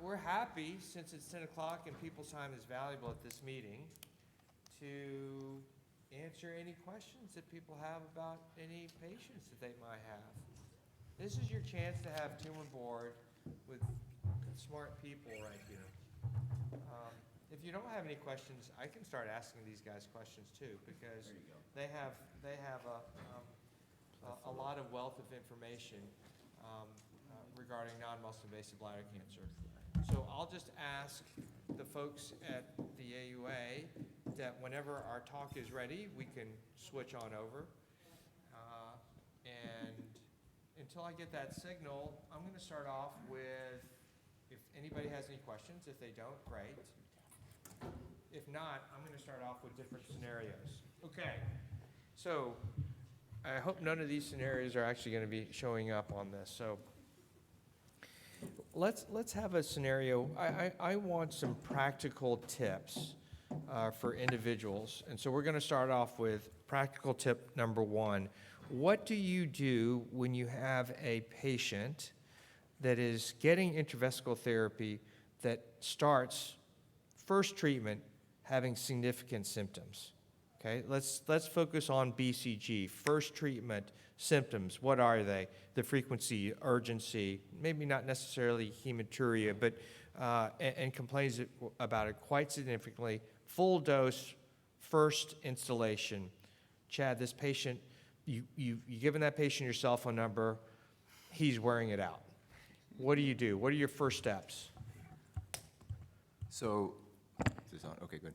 we're happy, since it's 10 o'clock and people's time is valuable at this meeting, to answer any questions that people have about any patients that they might have. This is your chance to have tumor board with smart people right here. If you don't have any questions, I can start asking these guys questions too, because they have a lot of wealth of information regarding non-muscle invasive bladder cancer. So I'll just ask the folks at the AUA that whenever our talk is ready, we can switch on over. And until I get that signal, I'm going to start off with, if anybody has any questions. If they don't, great. If not, I'm going to start off with different scenarios. Okay, so I hope none of these scenarios are actually going to be showing up on this. So let's have a scenario. I want some practical tips for individuals. And so we're going to start off with practical tip number one. What do you do when you have a patient that is getting intravesical therapy that starts first treatment having significant symptoms? Okay, let's focus on BCG. First treatment symptoms, what are they? The frequency, urgency, maybe not necessarily hematuria, but and complains about it quite significantly. Full dose, first installation. Chad, this patient, you've given that patient your cell phone number, he's wearing it out. What do you do? What are your first steps? So, is this on? Okay, good.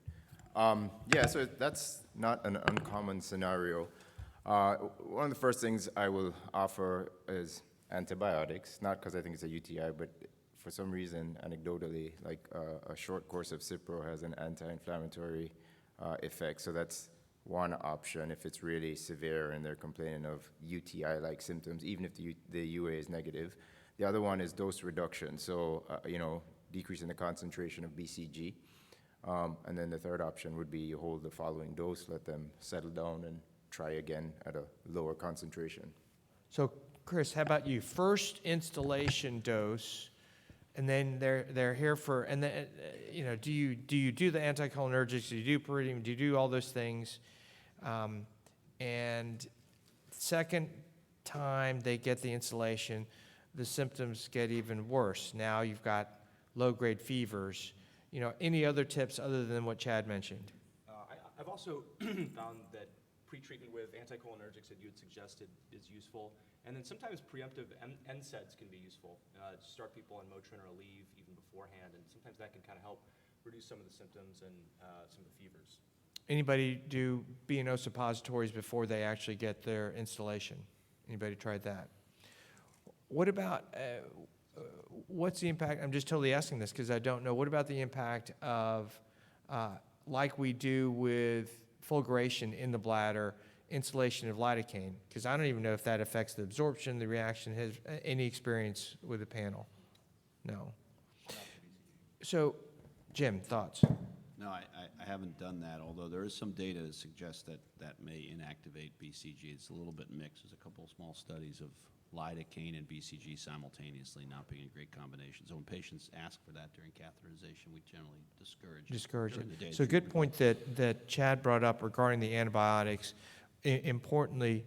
Yeah, so that's not an uncommon scenario. One of the first things I will offer is antibiotics, not because I think it's a UTI, but for some reason, anecdotally, like a short course of Cipro has an anti-inflammatory effect. So that's one option if it's really severe and they're complaining of UTI-like symptoms, even if the UA is negative. The other one is dose reduction, so decreasing the concentration of BCG. And then the third option would be you hold the following dose, let them settle down, and try again at a lower concentration. So, Chris, how about you? First installation dose, and then they're here for, and then do you do the anticholinergics? Do you do pyridine? Do you do all those things? And second time they get the installation, the symptoms get even worse. Now you've got low-grade fevers. Any other tips other than what Chad mentioned? I've also found that pre-treatment with anticholinergics that you had suggested is useful. And then sometimes preemptive NSAIDs can be useful. Start people on Motrin or Aleve even beforehand, and sometimes that can kind of help reduce some of the symptoms and some of the fevers. Anybody do B&O suppositories before they actually get their installation? Anybody tried that? What about, what's the impact? I'm just totally asking this because I don't know. What about the impact of, like we do with fulguration in the bladder, installation of lidocaine? Because I don't even know if that affects the absorption, the reaction. Has any experience with the panel? No. So, Jim, thoughts? No, I haven't done that, although there is some data that suggests that may inactivate BCG. It's a little bit mixed. There's a couple of small studies of lidocaine and BCG simultaneously not being a great combination. So when patients ask for that during catheterization, we generally discourage it. So good point that Chad brought up regarding the antibiotics. Importantly,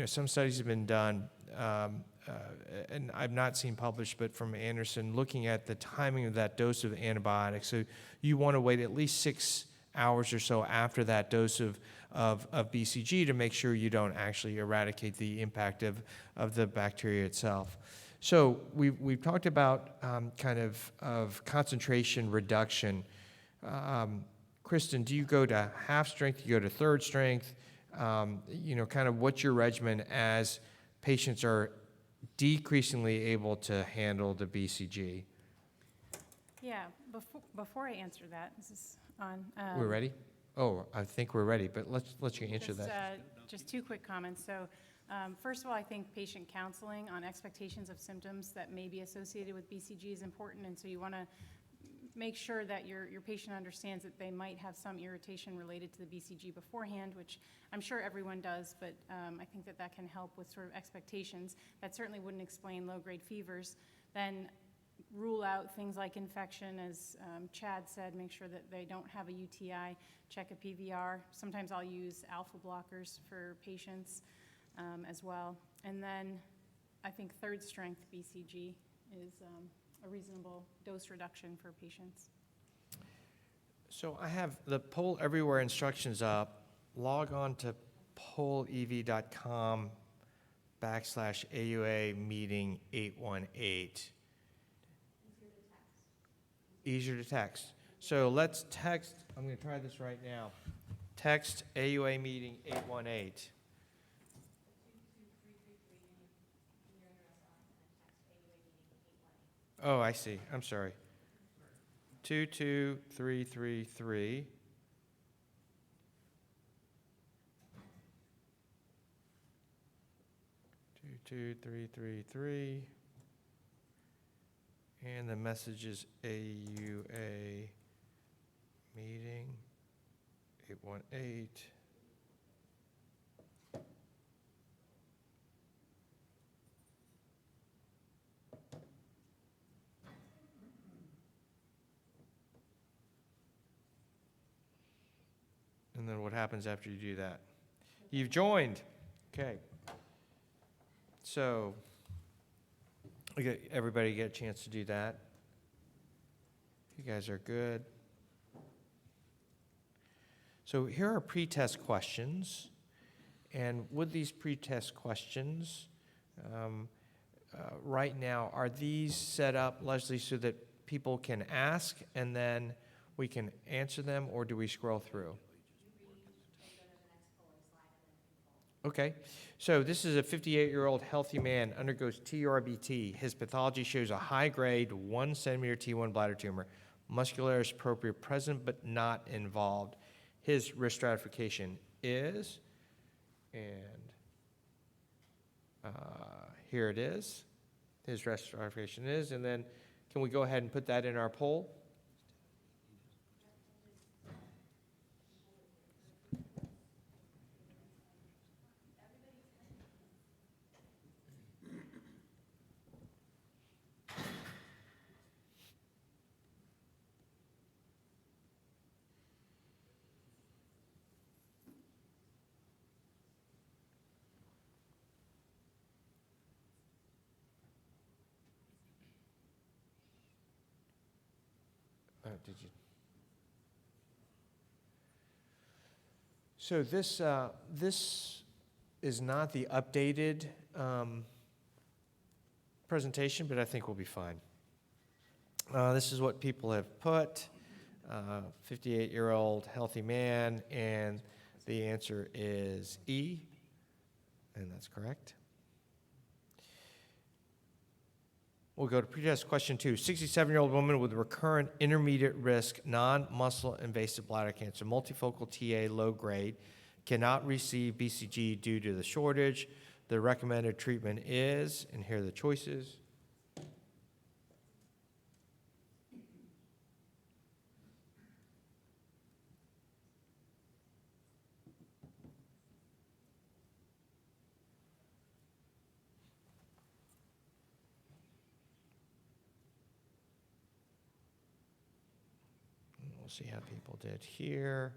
some studies have been done, and I've not seen published, but from Anderson, looking at the timing of that dose of antibiotics. So you want to wait at least 6 hours or so after that dose of BCG to make sure you don't actually eradicate the impact of the bacteria itself. So we've talked about kind of concentration reduction. Kristen, do you go to half strength? Do you go to third strength? Kind of what's your regimen as patients are decreasingly able to handle the BCG? Yeah, before I answer that, this is on. We're ready? Oh, I think we're ready, but let's let you answer that. Just two quick comments. So first of all, I think patient counseling on expectations of symptoms that may be associated with BCG is important, and so you want to make sure that your patient understands that they might have some irritation related to the BCG beforehand, which I'm sure everyone does, but I think that can help with sort of expectations. That certainly wouldn't explain low-grade fevers. Then rule out things like infection, as Chad said, make sure that they don't have a UTI, check a PVR. Sometimes I'll use alpha blockers for patients as well. And then I think third strength BCG is a reasonable dose reduction for patients. So I have the Poll Everywhere instructions up. Log on to pollev.com/AUA meeting 818. Easier to text. So let's text, I'm going to try this right now. Text AUA meeting 818. Oh, I see. I'm sorry. 22333. 22333. And the message is AUA meeting 818. And then what happens after you do that? You've joined. Okay. So, everybody get a chance to do that. You guys are good. So here are pre-test questions. And with these pre-test questions, right now, are these set up, Leslie, so that people can ask and then we can answer them, or do we scroll through? Okay, so this is a 58-year-old healthy man, undergoes TURBT. His pathology shows a high-grade 1 centimeter T1 bladder tumor, muscularis propria present but not involved. His risk stratification is, and here it is. His risk stratification is, and then can we go ahead and put that in our poll? Did you? So this is not the updated presentation, but I think we'll be fine. This is what people have put. 58-year-old healthy man, and the answer is E, and that's correct. We'll go to pretest question 2. 67-year-old woman with recurrent intermediate risk non-muscle invasive bladder cancer, multifocal TA low grade, cannot receive BCG due to the shortage. The recommended treatment is, and here are the choices. We'll see how people did here.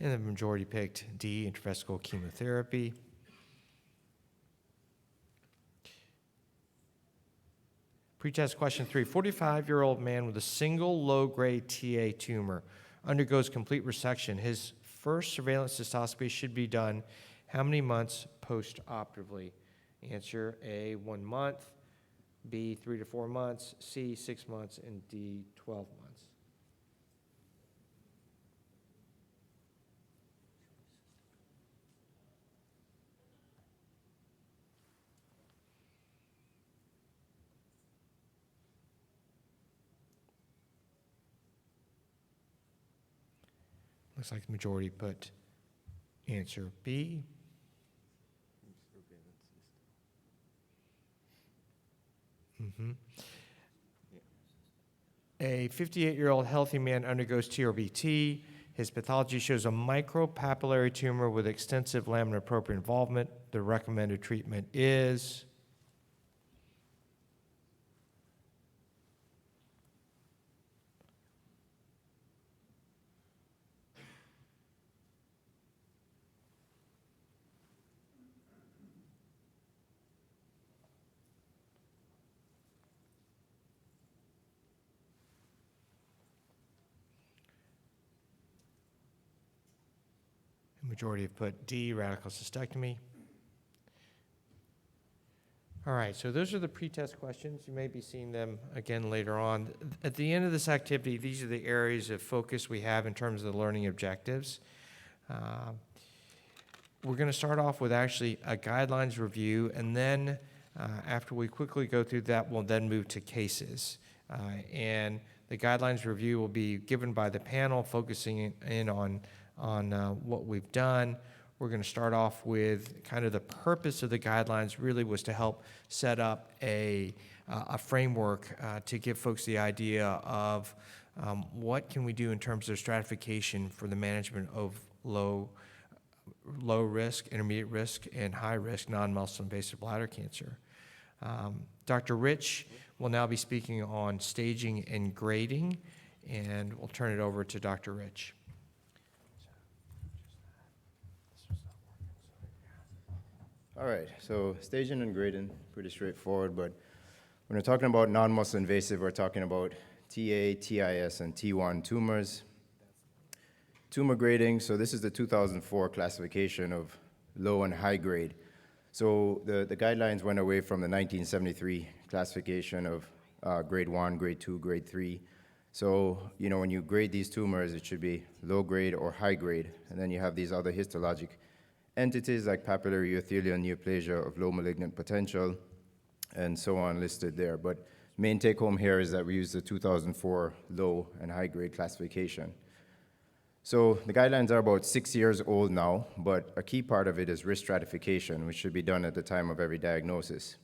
And the majority picked D, intravesical chemotherapy. Pretest question 3. 45-year-old man with a single low-grade TA tumor undergoes complete resection. His first surveillance cystoscopy should be done how many months post-operatively? Answer A, 1 month, B, 3 to 4 months, C, 6 months, and D, 12 months. Looks like the majority put answer B. A 58-year-old healthy man undergoes TURBT. His pathology shows a micropapillary tumor with extensive lamina propria involvement. The recommended treatment is the majority have put D, radical cystectomy. All right, so those are the pretest questions. You may be seeing them again later on. At the end of this activity, these are the areas of focus we have in terms of the learning objectives. We're going to start off with actually a guidelines review, and then after we quickly go through that, we'll then move to cases. And the guidelines review will be given by the panel, focusing in on what we've done. We're going to start off with kind of the purpose of the guidelines really was to help set up a framework to give folks the idea of what can we do in terms of stratification for the management of low risk, intermediate risk, and high risk non-muscle invasive bladder cancer. Dr. Rich will now be speaking on staging and grading, and we'll turn it over to Dr. Rich. All right, so staging and grading, pretty straightforward, but when we're talking about non-muscle invasive, we're talking about TA, TIS, and T1 tumors. Tumor grading, so this is the 2004 classification of low and high grade. So the guidelines went away from the 1973 classification of grade 1, grade 2, grade 3. So, you know, when you grade these tumors, it should be low grade or high grade, and then you have these other histologic entities like papillary urothelial neoplasia of low malignant potential, and so on listed there. But main take home here is that we use the 2004 low and high grade classification. So the guidelines are about 6 years old now, but a key part of it is risk stratification, which should be done at the time of every diagnosis.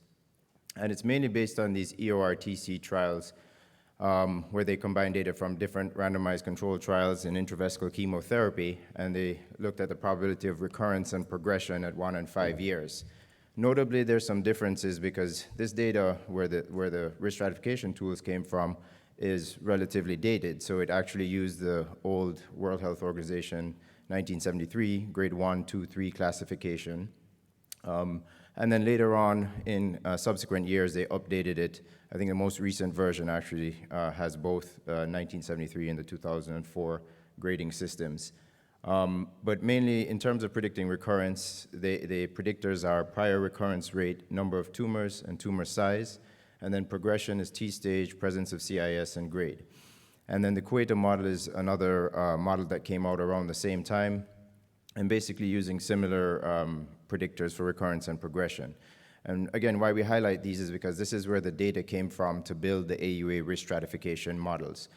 And it's mainly based on these EORTC trials where they combine data from different randomized controlled trials in intravesical chemotherapy, and they looked at the probability of recurrence and progression at 1 and 5 years. Notably, there's some differences because this data, where the risk stratification tools came from, is relatively dated. So it actually used the old World Health Organization 1973 grade 1, 2, 3 classification. And then later on in subsequent years, they updated it. I think the most recent version actually has both 1973 and the 2004 grading systems. But mainly in terms of predicting recurrence, the predictors are prior recurrence rate, number of tumors, and tumor size. And then progression is T-stage, presence of CIS, and grade. And then the Kuwaita model is another model that came out around the same time, and basically using similar predictors for recurrence and progression. And again, why we highlight these is because this is where the data came from to build the AUA risk stratification models.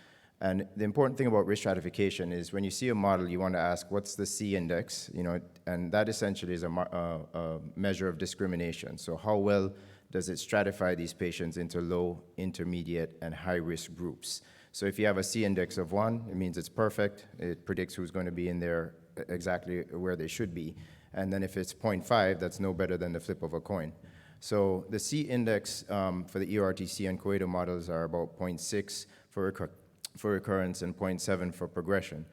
And the important thing about risk stratification is when you see a model, you want to ask, what's the C index? You know, and that essentially is a measure of discrimination. So how well does it stratify these patients into low, intermediate, and high-risk groups? So if you have a C index of 1, it means it's perfect. It predicts who's going to be in there exactly where they should be. And then if it's 0.5, that's no better than the flip of a coin. So the C index for the EORTC and Kuwaita models are about 0.6 for recurrence and 0.7 for progression.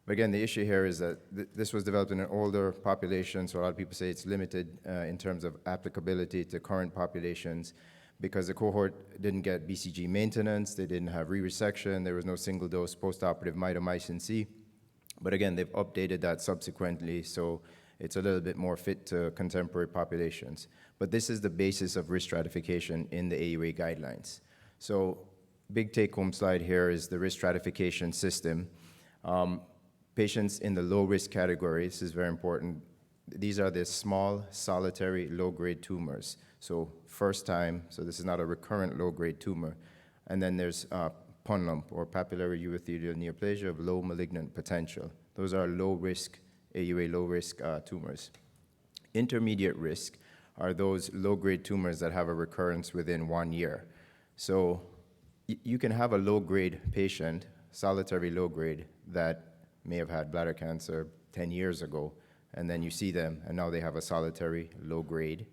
But again, the issue here is that this was developed in an older population, so a lot of people say it's limited in terms of applicability to current populations because the cohort didn't get BCG maintenance, they didn't have re-resection, there was no single-dose postoperative mitomycin C. But again, they've updated that subsequently, so it's a little bit more fit to contemporary populations. But this is the basis of risk stratification in the AUA guidelines. So big take-home slide here is the risk stratification system. Patients in the low-risk category, this is very important. These are the small, solitary, low-grade tumors. So first time, so this is not a recurrent low-grade tumor. And then there's PUN lump, or papillary urothelial neoplasia of low malignant potential. Those are low-risk, AUA low-risk tumors. Intermediate risk are those low-grade tumors that have a recurrence within 1 year. So you can have a low-grade patient, solitary low-grade, that may have had bladder cancer 10 years ago, and then you see them, and now they have a solitary low-grade.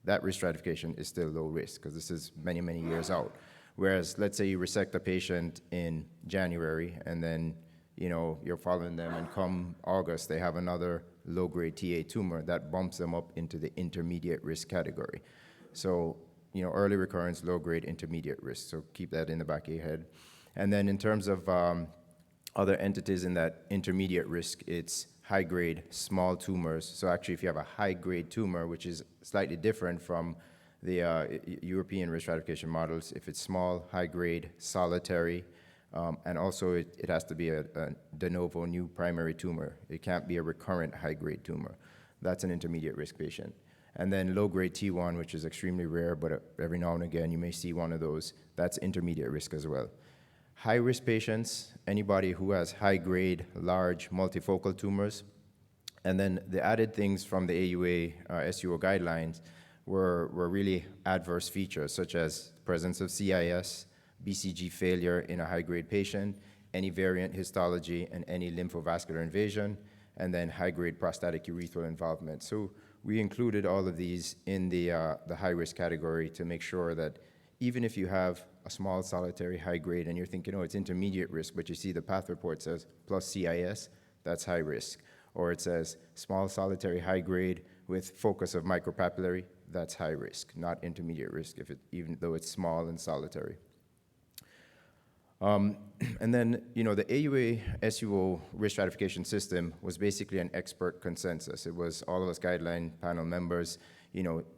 That risk stratification is still low risk, because this is many, many years out. Whereas, let's say you resect a patient in January, and then you're following them, and come August, they have another low-grade TA tumor that bumps them up into the intermediate risk category. So, early recurrence, low-grade, intermediate risk. So keep that in the back of your head. And then in terms of other entities in that intermediate risk, it's high-grade small tumors. So actually, if you have a high-grade tumor, which is slightly different from the European risk stratification models, if it's small, high-grade, solitary, and also it has to be a de novo new primary tumor. It can't be a recurrent high-grade tumor. That's an intermediate risk patient. And then low-grade T1, which is extremely rare, but every now and again you may see one of those. That's intermediate risk as well. High-risk patients, anybody who has high-grade, large, multifocal tumors. And then the added things from the AUA SUO guidelines were really adverse features, such as presence of CIS, BCG failure in a high-grade patient, any variant histology, and any lymphovascular invasion, and then high-grade prostatic urethral involvement. So we included all of these in the high-risk category to make sure that even if you have a small solitary high-grade and you're thinking, oh, it's intermediate risk, but you see the path report says plus CIS, that's high risk. Or it says small solitary high-grade with focus of micropapillary, that's high risk, not intermediate risk, even though it's small and solitary. And then, the AUA SUO risk stratification system was basically an expert consensus. It was all of us guideline panel members,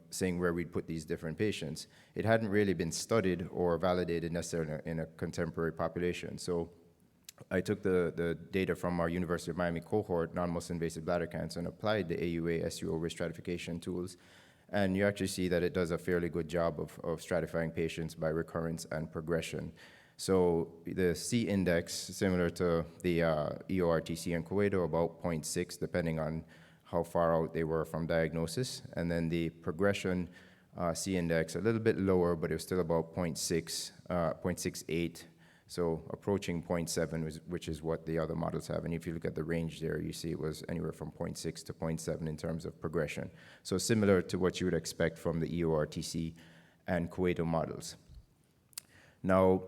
saying where we'd put these different patients. It hadn't really been studied or validated necessarily in a contemporary population. So I took the data from our University of Miami cohort, non-muscle invasive bladder cancer, and applied the AUA SUO risk stratification tools. And you actually see that it does a fairly good job of stratifying patients by recurrence and progression. So the C index, similar to the EORTC and Kuwaito, about 0.6, depending on how far out they were from diagnosis. And then the progression C index, a little bit lower, but it was still about 0.6, 0.68. So approaching 0.7, which is what the other models have. And if you look at the range there, you see it was anywhere from 0.6 to 0.7 in terms of progression. So similar to what you would expect from the EORTC and Kuwaito models. Now,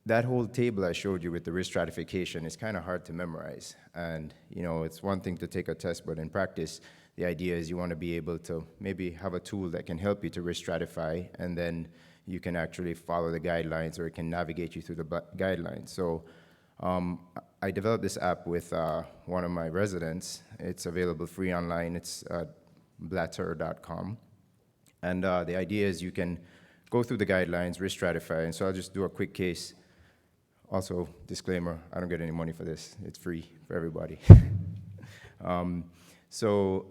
that whole table I showed you with the risk stratification is kind of hard to memorize. And, it's one thing to take a test, but in practice, the idea is you want to be able to maybe have a tool that can help you to risk stratify, and then you can actually follow the guidelines, or it can navigate you through the guidelines. So I developed this app with one of my residents. It's available free online. It's Bladder.com. And the idea is you can go through the guidelines, risk stratify. And so I'll just do a quick case. Also, disclaimer, I don't get any money for this. It's free for everybody. So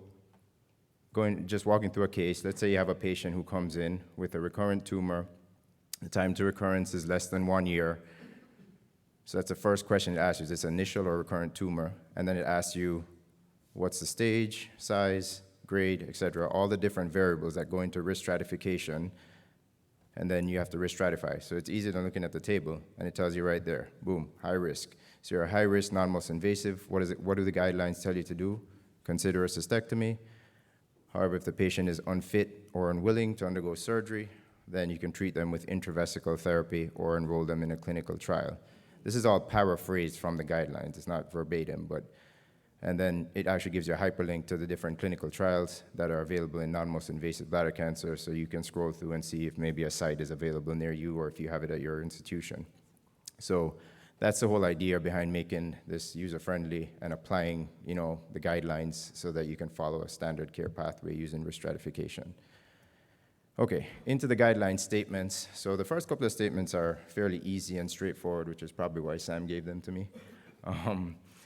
just walking through a case, let's say you have a patient who comes in with a recurrent tumor. The time to recurrence is less than 1 year. So that's the first question it asks you, is this initial or recurrent tumor? And then it asks you, what's the stage, size, grade, et cetera, all the different variables that go into risk stratification. And then you have to risk stratify. So it's easier than looking at the table, and it tells you right there, boom, high risk. So you're a high risk, non-muscle invasive. What do the guidelines tell you to do? Consider a cystectomy. However, if the patient is unfit or unwilling to undergo surgery, then you can treat them with intravesical therapy or enroll them in a clinical trial. This is all paraphrased from the guidelines. It's not verbatim, and then it actually gives you a hyperlink to the different clinical trials that are available in non-muscle invasive bladder cancer, so you can scroll through and see if maybe a site is available near you or if you have it at your institution. So that's the whole idea behind making this user-friendly and applying, the guidelines so that you can follow a standard care pathway using risk stratification. Okay, into the guideline statements. So the first couple of statements are fairly easy and straightforward, which is probably why Sam gave them to me.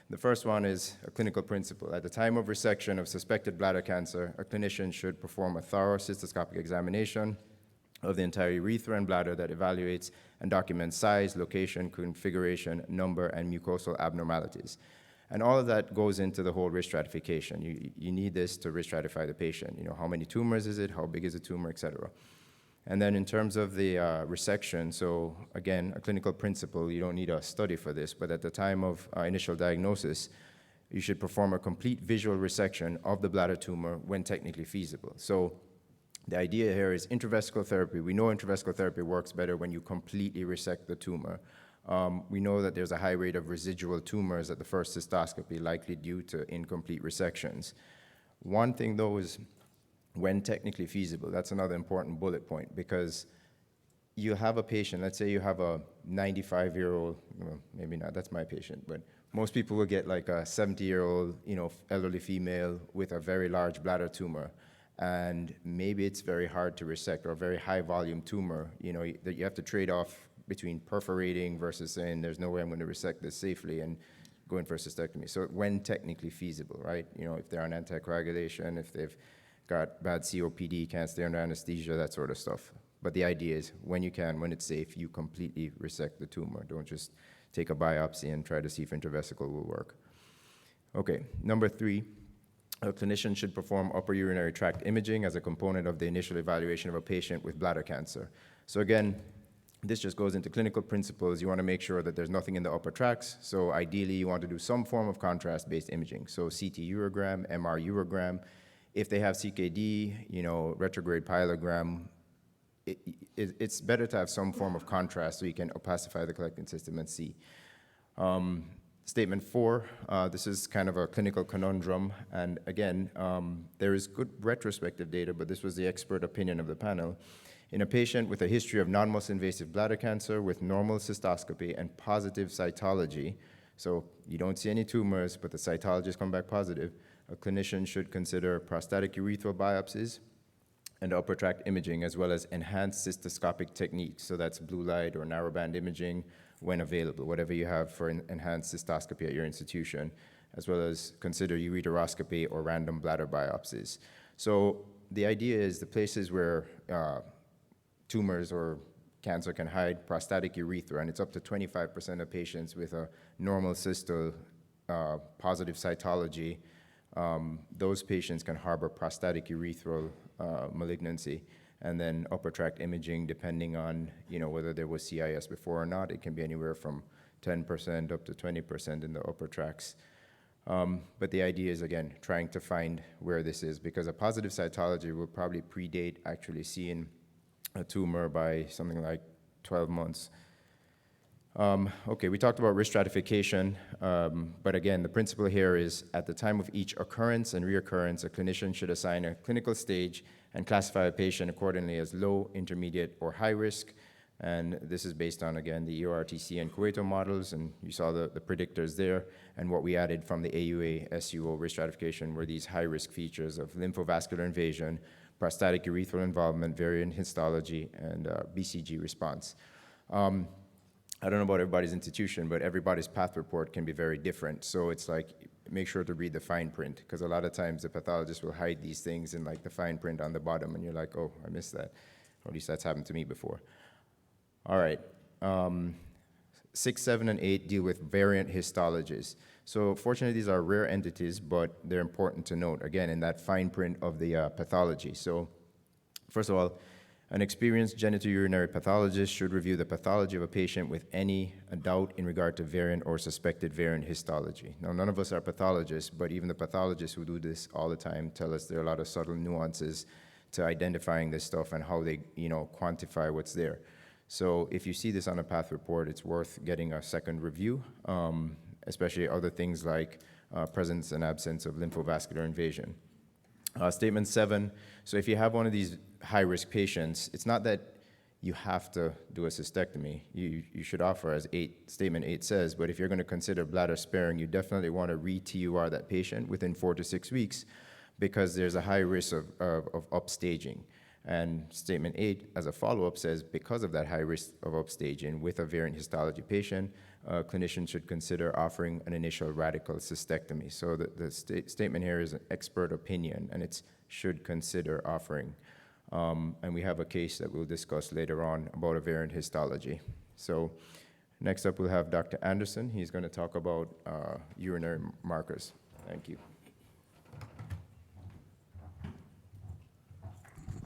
The first one is a clinical principle. At the time of resection of suspected bladder cancer, a clinician should perform a thorough cystoscopic examination of the entire urethra and bladder that evaluates and documents size, location, configuration, number, and mucosal abnormalities. And all of that goes into the whole risk stratification. You need this to risk stratify the patient. How many tumors is it? How big is the tumor, et cetera. And then in terms of the resection, so again, a clinical principle, you don't need a study for this, but at the time of initial diagnosis, you should perform a complete visual resection of the bladder tumor when technically feasible. So the idea here is intravesical therapy. We know intravesical therapy works better when you completely resect the tumor. We know that there's a high rate of residual tumors at the first cystoscopy, likely due to incomplete resections. One thing, though, is when technically feasible. That's another important bullet point, because you have a patient, let's say you have a 95-year-old, well, maybe not, that's my patient, but most people will get like a 70-year-old, elderly female with a very large bladder tumor. And maybe it's very hard to resect, or a very high volume tumor, that you have to trade off between perforating versus saying there's no way I'm going to resect this safely and going for a cystectomy. So when technically feasible, right? If they're on anticoagulation, if they've got bad COPD, can't stay under anesthesia, that sort of stuff. But the idea is when you can, when it's safe, you completely resect the tumor. Don't just take a biopsy and try to see if intravesical will work. Okay, number 3, a clinician should perform upper urinary tract imaging as a component of the initial evaluation of a patient with bladder cancer. So again, this just goes into clinical principles. You want to make sure that there's nothing in the upper tracts. So ideally, you want to do some form of contrast-based imaging. So CT urogram, MR urogram. If they have CKD, retrograde pyelogram, it's better to have some form of contrast so you can opacify the collecting system and see. Statement 4, this is kind of a clinical conundrum. And again, there is good retrospective data, but this was the expert opinion of the panel. In a patient with a history of non-muscle invasive bladder cancer with normal cystoscopy and positive cytology, so you don't see any tumors, but the cytologies come back positive, a clinician should consider prostatic urethral biopsies and upper tract imaging, as well as enhanced cystoscopic techniques. So that's blue light or narrowband imaging when available, whatever you have for enhanced cystoscopy at your institution, as well as consider ureteroscopy or random bladder biopsies. So the idea is the places where tumors or cancer can hide, prostatic urethra, and it's up to 25% of patients with a normal cystal positive cytology. Those patients can harbor prostatic urethral malignancy, and then upper tract imaging, depending on whether there was CIS before or not, it can be anywhere from 10% up to 20% in the upper tracts. But the idea is, again, trying to find where this is, because a positive cytology will probably predate actually seeing a tumor by something like 12 months. Okay, we talked about risk stratification, but again, the principle here is at the time of each occurrence and reoccurrence, a clinician should assign a clinical stage and classify a patient accordingly as low, intermediate, or high risk. And this is based on, again, the EORTC and Cueto models, and you saw the predictors there. And what we added from the AUA SUO risk stratification were these high-risk features of lymphovascular invasion, prostatic urethral involvement, variant histology, and BCG response. I don't know about everybody's institution, but everybody's path report can be very different. So it's like, make sure to read the fine print, because a lot of times the pathologist will hide these things in like the fine print on the bottom, and you're like, oh, I missed that. Or at least that's happened to me before. All right. 6, 7, and 8 deal with variant histologies. So fortunately, these are rare entities, but they're important to note, again, in that fine print of the pathology. So first of all, an experienced genitourinary pathologist should review the pathology of a patient with any doubt in regard to variant or suspected variant histology. Now, none of us are pathologists, but even the pathologists who do this all the time tell us there are a lot of subtle nuances to identifying this stuff and how they, quantify what's there. So if you see this on a path report, it's worth getting a second review, especially other things like presence and absence of lymphovascular invasion. Statement 7, so if you have one of these high-risk patients, it's not that you have to do a cystectomy. You should offer, as statement 8 says, but if you're going to consider bladder sparing, you definitely want to re-TUR that patient within 4 to 6 weeks, because there's a high risk of upstaging. And statement 8, as a follow-up, says because of that high risk of upstaging with a variant histology patient, clinicians should consider offering an initial radical cystectomy. So the statement here is an expert opinion, and it's should consider offering. And we have a case that we'll discuss later on about a variant histology. So next up, we'll have Dr. Anderson. He's going to talk about urinary markers. Thank you.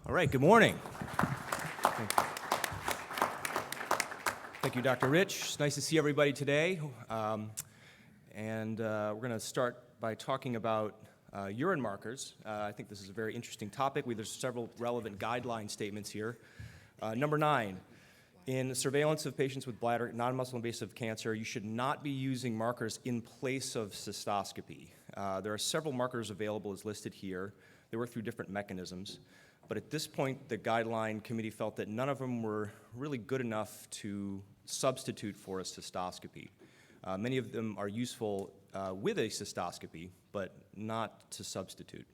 All right, good morning. Thank you, Dr. Rich. It's nice to see everybody today. We're going to start by talking about urine markers. I think this is a very interesting topic. There's several relevant guideline statements here. Number 9, in surveillance of patients with bladder non-muscle invasive cancer, you should not be using markers in place of cystoscopy. There are several markers available as listed here. They work through different mechanisms. But at this point, the guideline committee felt that none of them were really good enough to substitute for a cystoscopy. Many of them are useful with a cystoscopy, but not to substitute.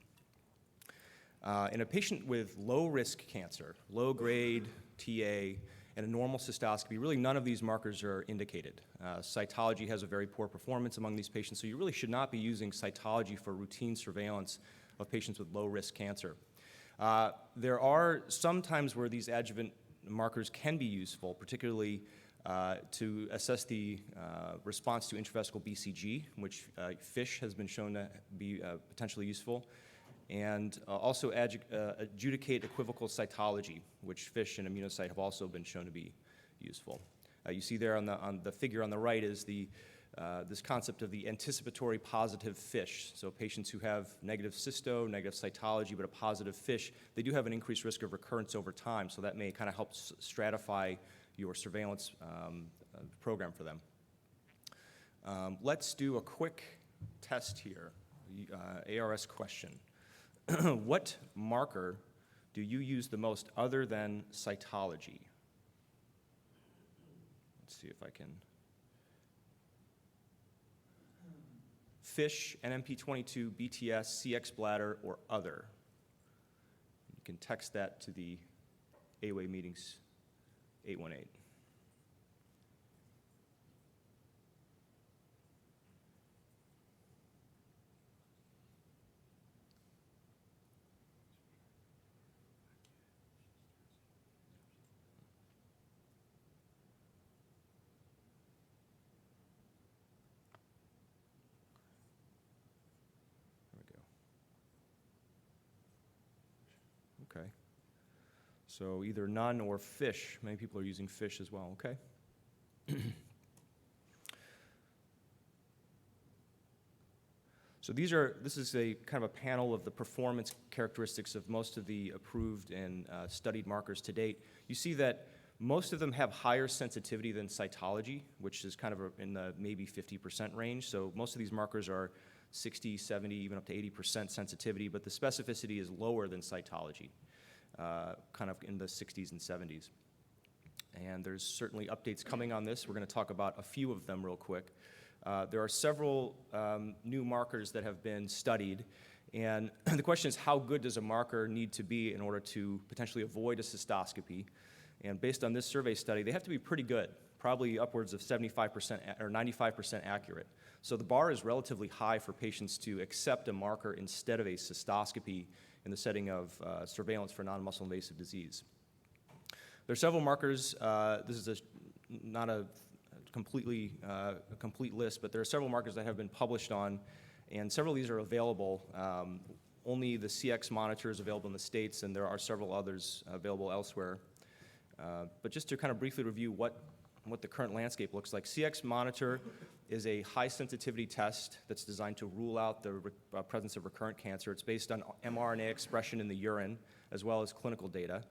In a patient with low-risk cancer, low-grade TA, and a normal cystoscopy, really none of these markers are indicated. Cytology has a very poor performance among these patients, so you really should not be using cytology for routine surveillance of patients with low-risk cancer. There are some times where these adjuvant markers can be useful, particularly to assess the response to intravesical BCG, which FISH has been shown to be potentially useful, and also adjudicate equivocal cytology, which FISH and immunocyte have also been shown to be useful. You see there on the figure on the right is this concept of the anticipatory positive FISH. So patients who have negative cysto, negative cytology, but a positive FISH, they do have an increased risk of recurrence over time, so that may kind of help stratify your surveillance program for them. Let's do a quick test here, ARS question. What marker do you use the most other than cytology? Let's see if I can. FISH, NMP22, BTS, CX bladder, or other. You can text that to the AWA meetings 818. Okay. So either none or FISH. Many people are using FISH as well, okay? So this is a kind of a panel of the performance characteristics of most of the approved and studied markers to date. You see that most of them have higher sensitivity than cytology, which is kind of in the maybe 50% range. So most of these markers are 60, 70, even up to 80% sensitivity, but the specificity is lower than cytology, kind of in the 60s and 70s. And there's certainly updates coming on this. We're going to talk about a few of them real quick. There are several new markers that have been studied, and the question is, how good does a marker need to be in order to potentially avoid a cystoscopy? And based on this survey study, they have to be pretty good, probably upwards of 75% or 95% accurate. So the bar is relatively high for patients to accept a marker instead of a cystoscopy in the setting of surveillance for non-muscle invasive disease. There are several markers. This is not a complete list, but there are several markers that have been published on, and several of these are available. Only the CX monitor is available in the States, and there are several others available elsewhere. But just to kind of briefly review what the current landscape looks like, CX monitor is a high sensitivity test that's designed to rule out the presence of recurrent cancer. It's based on mRNA expression in the urine as well as clinical data.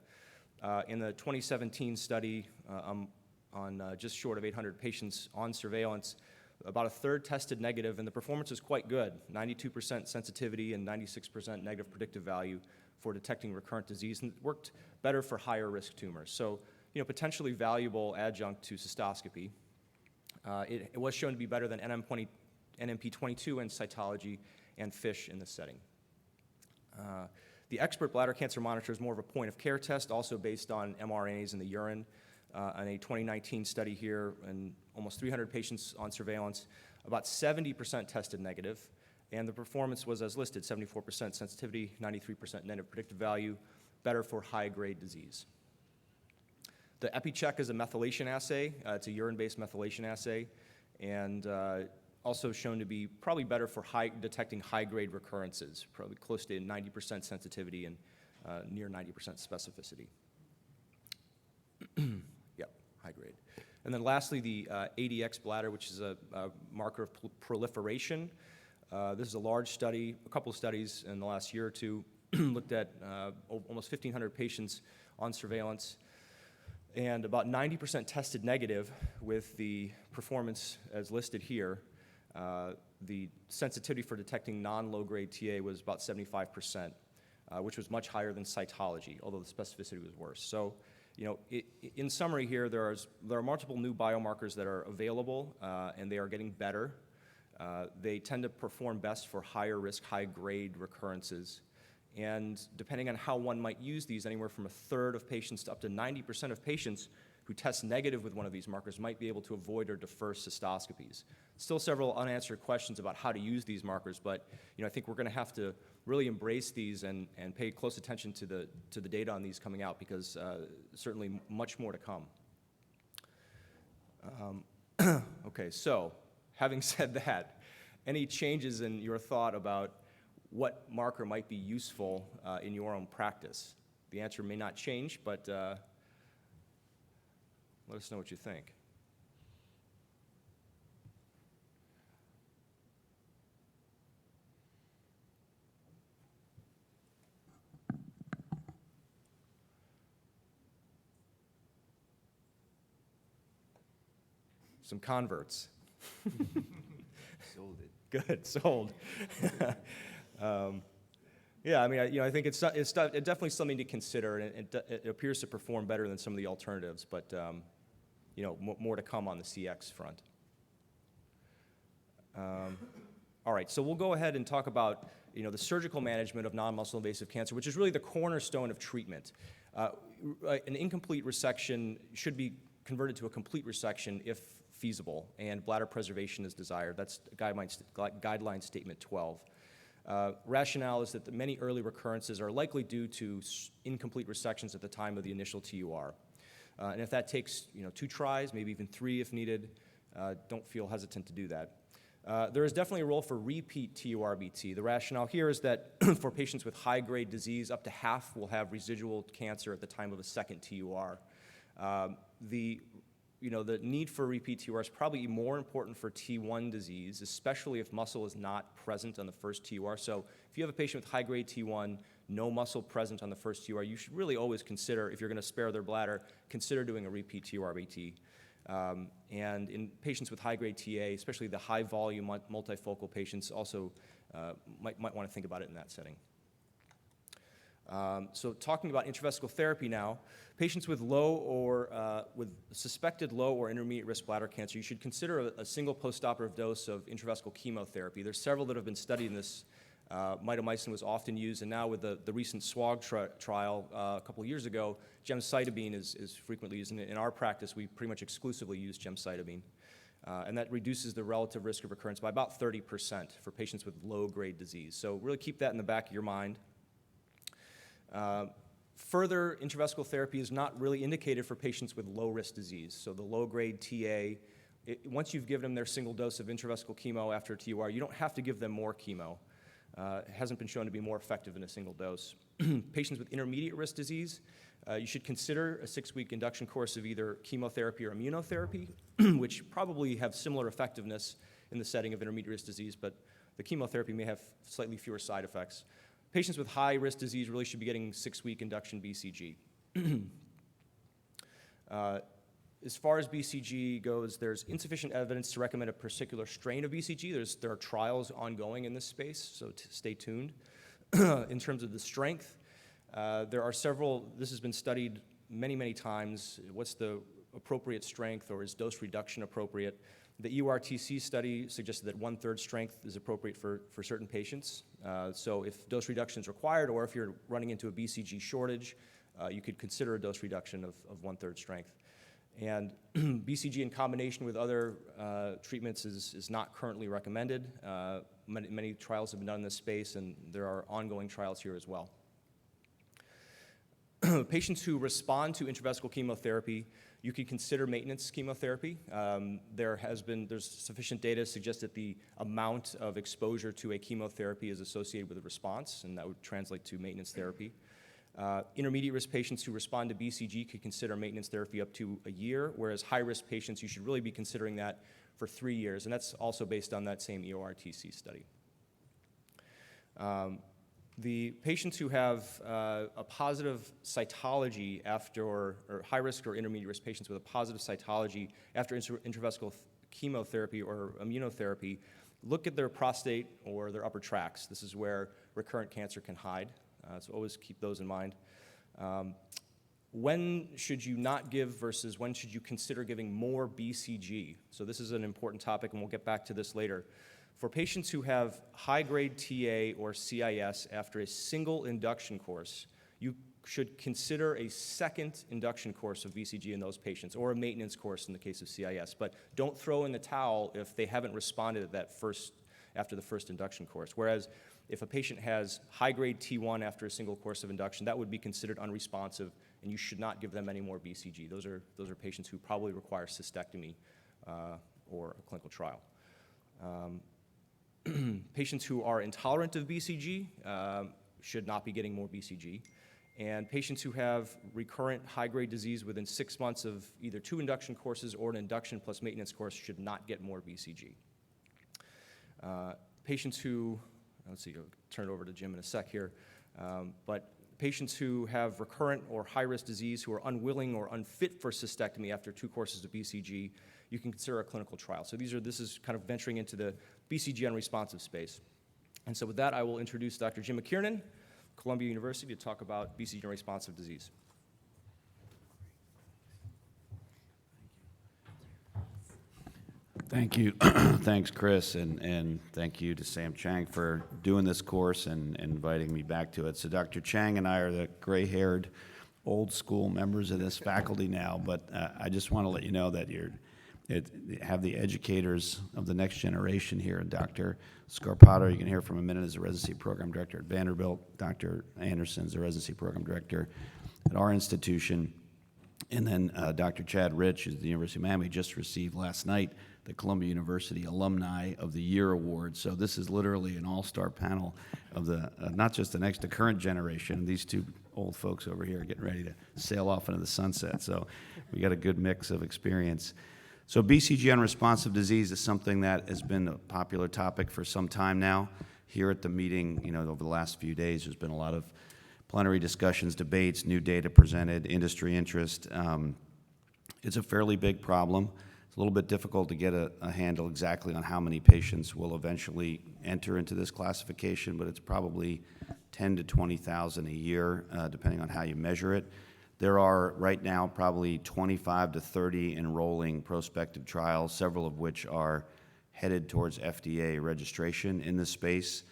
In the 2017 study on just short of 800 patients on surveillance, about a third tested negative, and the performance is quite good, 92% sensitivity and 96% negative predictive value for detecting recurrent disease, and it worked better for higher risk tumors. So, potentially valuable adjunct to cystoscopy. It was shown to be better than NMP22 and cytology and FISH in this setting. The expert bladder cancer monitor is more of a point of care test, also based on mRNAs in the urine. In a 2019 study here, and almost 300 patients on surveillance, about 70% tested negative, and the performance was as listed, 74% sensitivity, 93% negative predictive value, better for high-grade disease. The EpiCheck is a methylation assay. It's a urine-based methylation assay, and also shown to be probably better for detecting high-grade recurrences, probably close to 90% sensitivity and near 90% specificity. Yep, high grade. And then lastly, the ADX bladder, which is a marker of proliferation. This is a large study, a couple of studies in the last year or two, looked at almost 1,500 patients on surveillance, and about 90% tested negative with the performance as listed here. The sensitivity for detecting non-low-grade TA was about 75%, which was much higher than cytology, although the specificity was worse. So, you know, in summary here, there are multiple new biomarkers that are available, and they are getting better. They tend to perform best for higher risk, high grade recurrences. And depending on how one might use these, anywhere from a third of patients to up to 90% of patients who test negative with one of these markers might be able to avoid or defer cystoscopies. Still several unanswered questions about how to use these markers, but you know, I think we're going to have to really embrace these and pay close attention to the data on these coming out, because certainly much more to come. Okay, so having said that, any changes in your thought about what marker might be useful in your own practice? The answer may not change, but let us know what you think. Some converts. Sold it. Good, sold. Yeah, I mean, I think it's definitely something to consider, and it appears to perform better than some of the alternatives, but you know, more to come on the CX front. All right, so we'll go ahead and talk about, you know, the surgical management of non-muscle invasive cancer, which is really the cornerstone of treatment. An incomplete resection should be converted to a complete resection if feasible, and bladder preservation is desired. That's guideline statement 12. Rationale is that the many early recurrences are likely due to incomplete resections at the time of the initial TUR. And if that takes, you know, 2 tries, maybe even 3 if needed, don't feel hesitant to do that. There is definitely a role for repeat TURBT. The rationale here is that for patients with high-grade disease, up to half will have residual cancer at the time of a second TUR. The need for repeat TUR is probably more important for T1 disease, especially if muscle is not present on the first TUR. So if you have a patient with high-grade T1, no muscle present on the first TUR, you should really always consider, if you're going to spare their bladder, consider doing a repeat TURBT. And in patients with high-grade TA, especially the high-volume multifocal patients, also might want to think about it in that setting. So talking about intravesical therapy now, patients with low or with suspected low or intermediate risk bladder cancer, you should consider a single postoperative dose of intravesical chemotherapy. There's several that have been studied in this. Mitomycin was often used, and now with the recent SWOG trial a couple of years ago, gemcitabine is frequently used. In our practice, we pretty much exclusively use gemcitabine. And that reduces the relative risk of recurrence by about 30% for patients with low-grade disease. So really keep that in the back of your mind. Further intravesical therapy is not really indicated for patients with low-risk disease. So the low-grade TA, once you've given them their single dose of intravesical chemo after a TUR, you don't have to give them more chemo. It hasn't been shown to be more effective than a single dose. Patients with intermediate risk disease, you should consider a 6-week induction course of either chemotherapy or immunotherapy, which probably have similar effectiveness in the setting of intermediate risk disease, but the chemotherapy may have slightly fewer side effects. Patients with high-risk disease really should be getting 6-week induction BCG. As far as BCG goes, there's insufficient evidence to recommend a particular strain of BCG. There are trials ongoing in this space, so stay tuned. In terms of the strength, there are several. This has been studied many, many times. What's the appropriate strength, or is dose reduction appropriate? The EURTC study suggested that 1/3 strength is appropriate for certain patients. So if dose reduction is required, or if you're running into a BCG shortage, you could consider a dose reduction of 1/3 strength. And BCG in combination with other treatments is not currently recommended. Many trials have been done in this space, and there are ongoing trials here as well. Patients who respond to intravesical chemotherapy, you can consider maintenance chemotherapy. There's sufficient data to suggest that the amount of exposure to a chemotherapy is associated with a response, and that would translate to maintenance therapy. Intermediate risk patients who respond to BCG could consider maintenance therapy up to a year, whereas high-risk patients, you should really be considering that for 3 years, and that's also based on that same EORTC study. The patients who have a positive cytology after, or high-risk or intermediate-risk patients with a positive cytology after intravesical chemotherapy or immunotherapy, look at their prostate or their upper tracts. This is where recurrent cancer can hide, so always keep those in mind. When should you not give versus when should you consider giving more BCG? So this is an important topic, and we'll get back to this later. For patients who have high-grade TA or CIS after a single induction course, you should consider a second induction course of BCG in those patients, or a maintenance course in the case of CIS. But don't throw in the towel if they haven't responded after the first induction course. Whereas if a patient has high-grade T1 after a single course of induction, that would be considered unresponsive, and you should not give them any more BCG. Those are patients who probably require cystectomy or a clinical trial. Patients who are intolerant of BCG should not be getting more BCG. And patients who have recurrent high-grade disease within 6 months of either 2 induction courses or an induction plus maintenance course should not get more BCG. Patients who, let's see, I'll turn it over to Jim in a sec here, but patients who have recurrent or high-risk disease who are unwilling or unfit for cystectomy after 2 courses of BCG, you can consider a clinical trial. So this is kind of venturing into the BCG-unresponsive space. And so with that, I will introduce Dr. Jim McKiernan, Columbia University, to talk about BCG-unresponsive disease. Thank you. Thanks, Chris, and thank you to Sam Chang for doing this course and inviting me back to it. So Dr. Chang and I are the gray-haired, old-school members of this faculty now, but I just want to let you know that have the educators of the next generation here. Dr. Scarpato, you can hear from a minute, is a residency program director at Vanderbilt. Dr. Anderson is a residency program director at our institution. And then Dr. Chad Rich, who's at the University of Miami, just received last night the Columbia University Alumni of the Year Award. So this is literally an all-star panel of the, not just the current generation. These two old folks over here are getting ready to sail off into the sunset. So we got a good mix of experience. So BCG-unresponsive disease is something that has been a popular topic for some time now. Here at the meeting, over the last few days, there's been a lot of plenary discussions, debates, new data presented, industry interest. It's a fairly big problem. It's a little bit difficult to get a handle exactly on how many patients will eventually enter into this classification, but it's probably 10 to 20,000 a year, depending on how you measure it. There are right now probably 25 to 30 enrolling prospective trials, several of which are headed towards FDA registration in this space.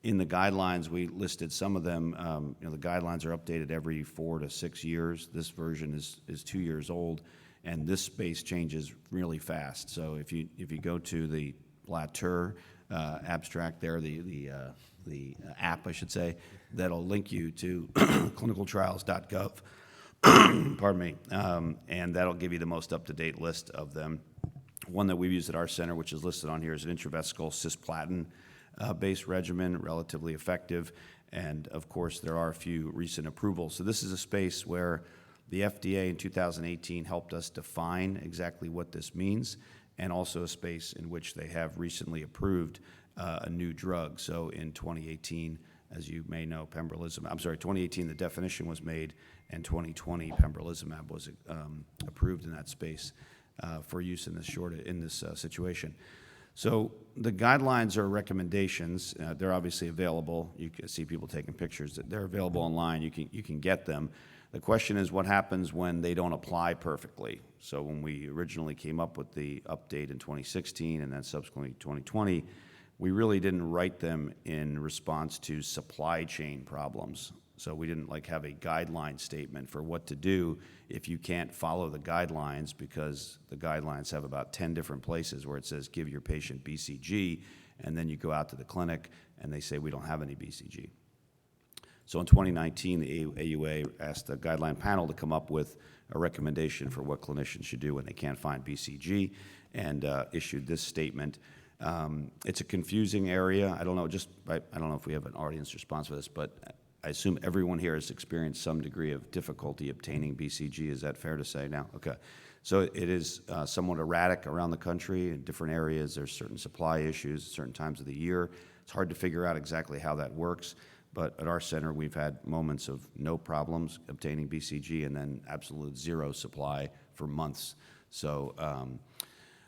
In the guidelines, we listed some of them. The guidelines are updated every 4 to 6 years. This version is 2 years old, and this space changes really fast. So if you go to the Bladder abstract there, the app, I should say, that'll link you to clinicaltrials.gov. Pardon me, and that'll give you the most up-to-date list of them. One that we've used at our center, which is listed on here, is an intravesical cisplatin-based regimen, relatively effective, and of course there are a few recent approvals. So this is a space where the FDA in 2018 helped us define exactly what this means, and also a space in which they have recently approved a new drug. So in 2018, as you may know, 2018 the definition was made, and 2020 pembrolizumab was approved in that space for use in this situation. So the guidelines are recommendations. They're obviously available. You can see people taking pictures. They're available online. You can get them. The question is what happens when they don't apply perfectly. So when we originally came up with the update in 2016 and then subsequently 2020, we really didn't write them in response to supply chain problems. So we didn't have a guideline statement for what to do if you can't follow the guidelines, because the guidelines have about 10 different places where it says give your patient BCG, and then you go out to the clinic and they say we don't have any BCG. So in 2019, the AUA asked the guideline panel to come up with a recommendation for what clinicians should do when they can't find BCG, and issued this statement. It's a confusing area. I don't know if we have an audience response for this, but I assume everyone here has experienced some degree of difficulty obtaining BCG. Is that fair to say now? Okay. So it is somewhat erratic around the country. In different areas, there's certain supply issues at certain times of the year. It's hard to figure out exactly how that works. But at our center, we've had moments of no problems obtaining BCG and then absolute zero supply for months. So,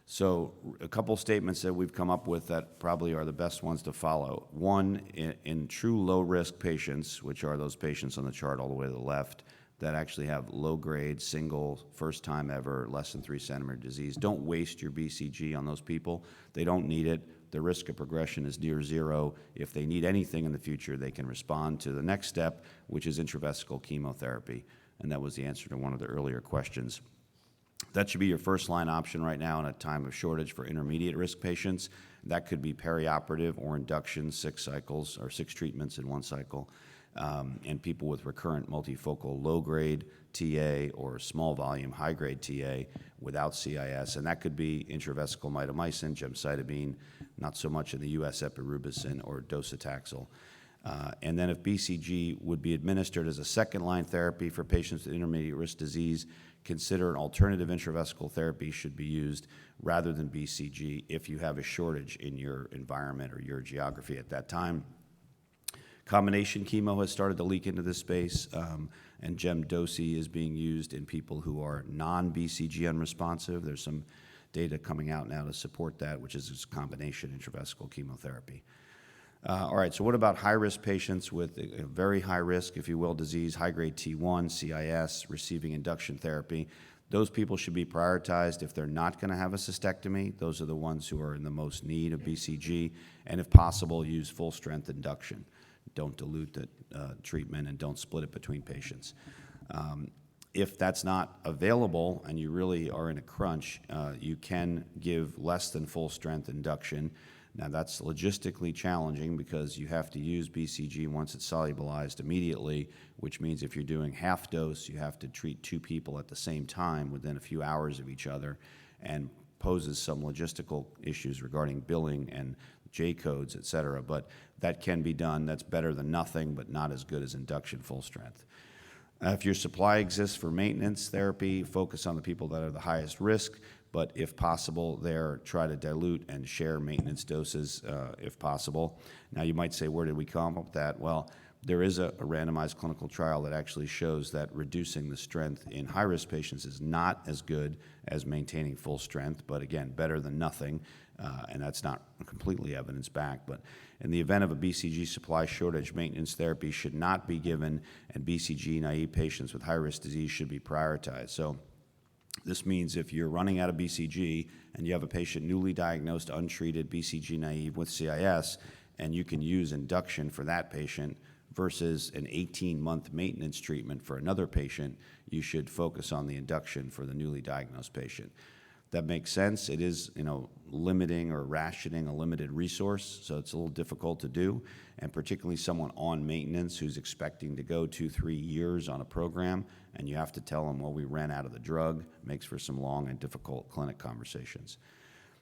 so a couple statements that we've come up with that probably are the best ones to follow. One, in true low-risk patients, which are those patients on the chart all the way to the left, that actually have low-grade, single, first time ever, less than 3 centimeter disease, don't waste your BCG on those people. They don't need it. The risk of progression is near zero. If they need anything in the future, they can respond to the next step, which is intravesical chemotherapy. And that was the answer to one of the earlier questions. That should be your first-line option right now in a time of shortage for intermediate-risk patients. That could be perioperative or induction, 6 cycles or 6 treatments in 1 cycle, and people with recurrent multifocal low-grade TA or small-volume high-grade TA without CIS, and that could be intravesical mitomycin, gemcitabine, not so much in the U.S. epirubicin or docetaxel. And then if BCG would be administered as a second-line therapy for patients with intermediate-risk disease, consider an alternative intravesical therapy should be used rather than BCG if you have a shortage in your environment or your geography at that time. Combination chemo has started to leak into this space, and gemdosi is being used in people who are non-BCG unresponsive. There's some data coming out now to support that, which is this combination intravesical chemotherapy. All right, so what about high-risk patients with a very high-risk, if you will, disease, high-grade T1, CIS, receiving induction therapy? Those people should be prioritized if they're not going to have a cystectomy. Those are the ones who are in the most need of BCG, and if possible, use full-strength induction. Don't dilute the treatment and don't split it between patients. If that's not available and you really are in a crunch, you can give less than full-strength induction. Now, that's logistically challenging because you have to use BCG once it's solubilized immediately, which means if you're doing half dose, you have to treat 2 people at the same time within a few hours of each other, and poses some logistical issues regarding billing and J-codes, et cetera. But that can be done. That's better than nothing, but not as good as induction full strength. If your supply exists for maintenance therapy, focus on the people that are the highest risk. But if possible, there, try to dilute and share maintenance doses if possible. Now, you might say, where did we come up with that? Well, there is a randomized clinical trial that actually shows that reducing the strength in high-risk patients is not as good as maintaining full strength, but again, better than nothing, and that's not completely evidence-backed. But in the event of a BCG supply shortage, maintenance therapy should not be given, and BCG-naive patients with high-risk disease should be prioritized. So this means if you're running out of BCG and you have a patient newly diagnosed, untreated, BCG naive with CIS, and you can use induction for that patient versus an 18-month maintenance treatment for another patient, you should focus on the induction for the newly diagnosed patient. That makes sense. It is, limiting or rationing a limited resource, so it's a little difficult to do, and particularly someone on maintenance who's expecting to go 2-3 years on a program, and you have to tell them, well, we ran out of the drug, makes for some long and difficult clinic conversations.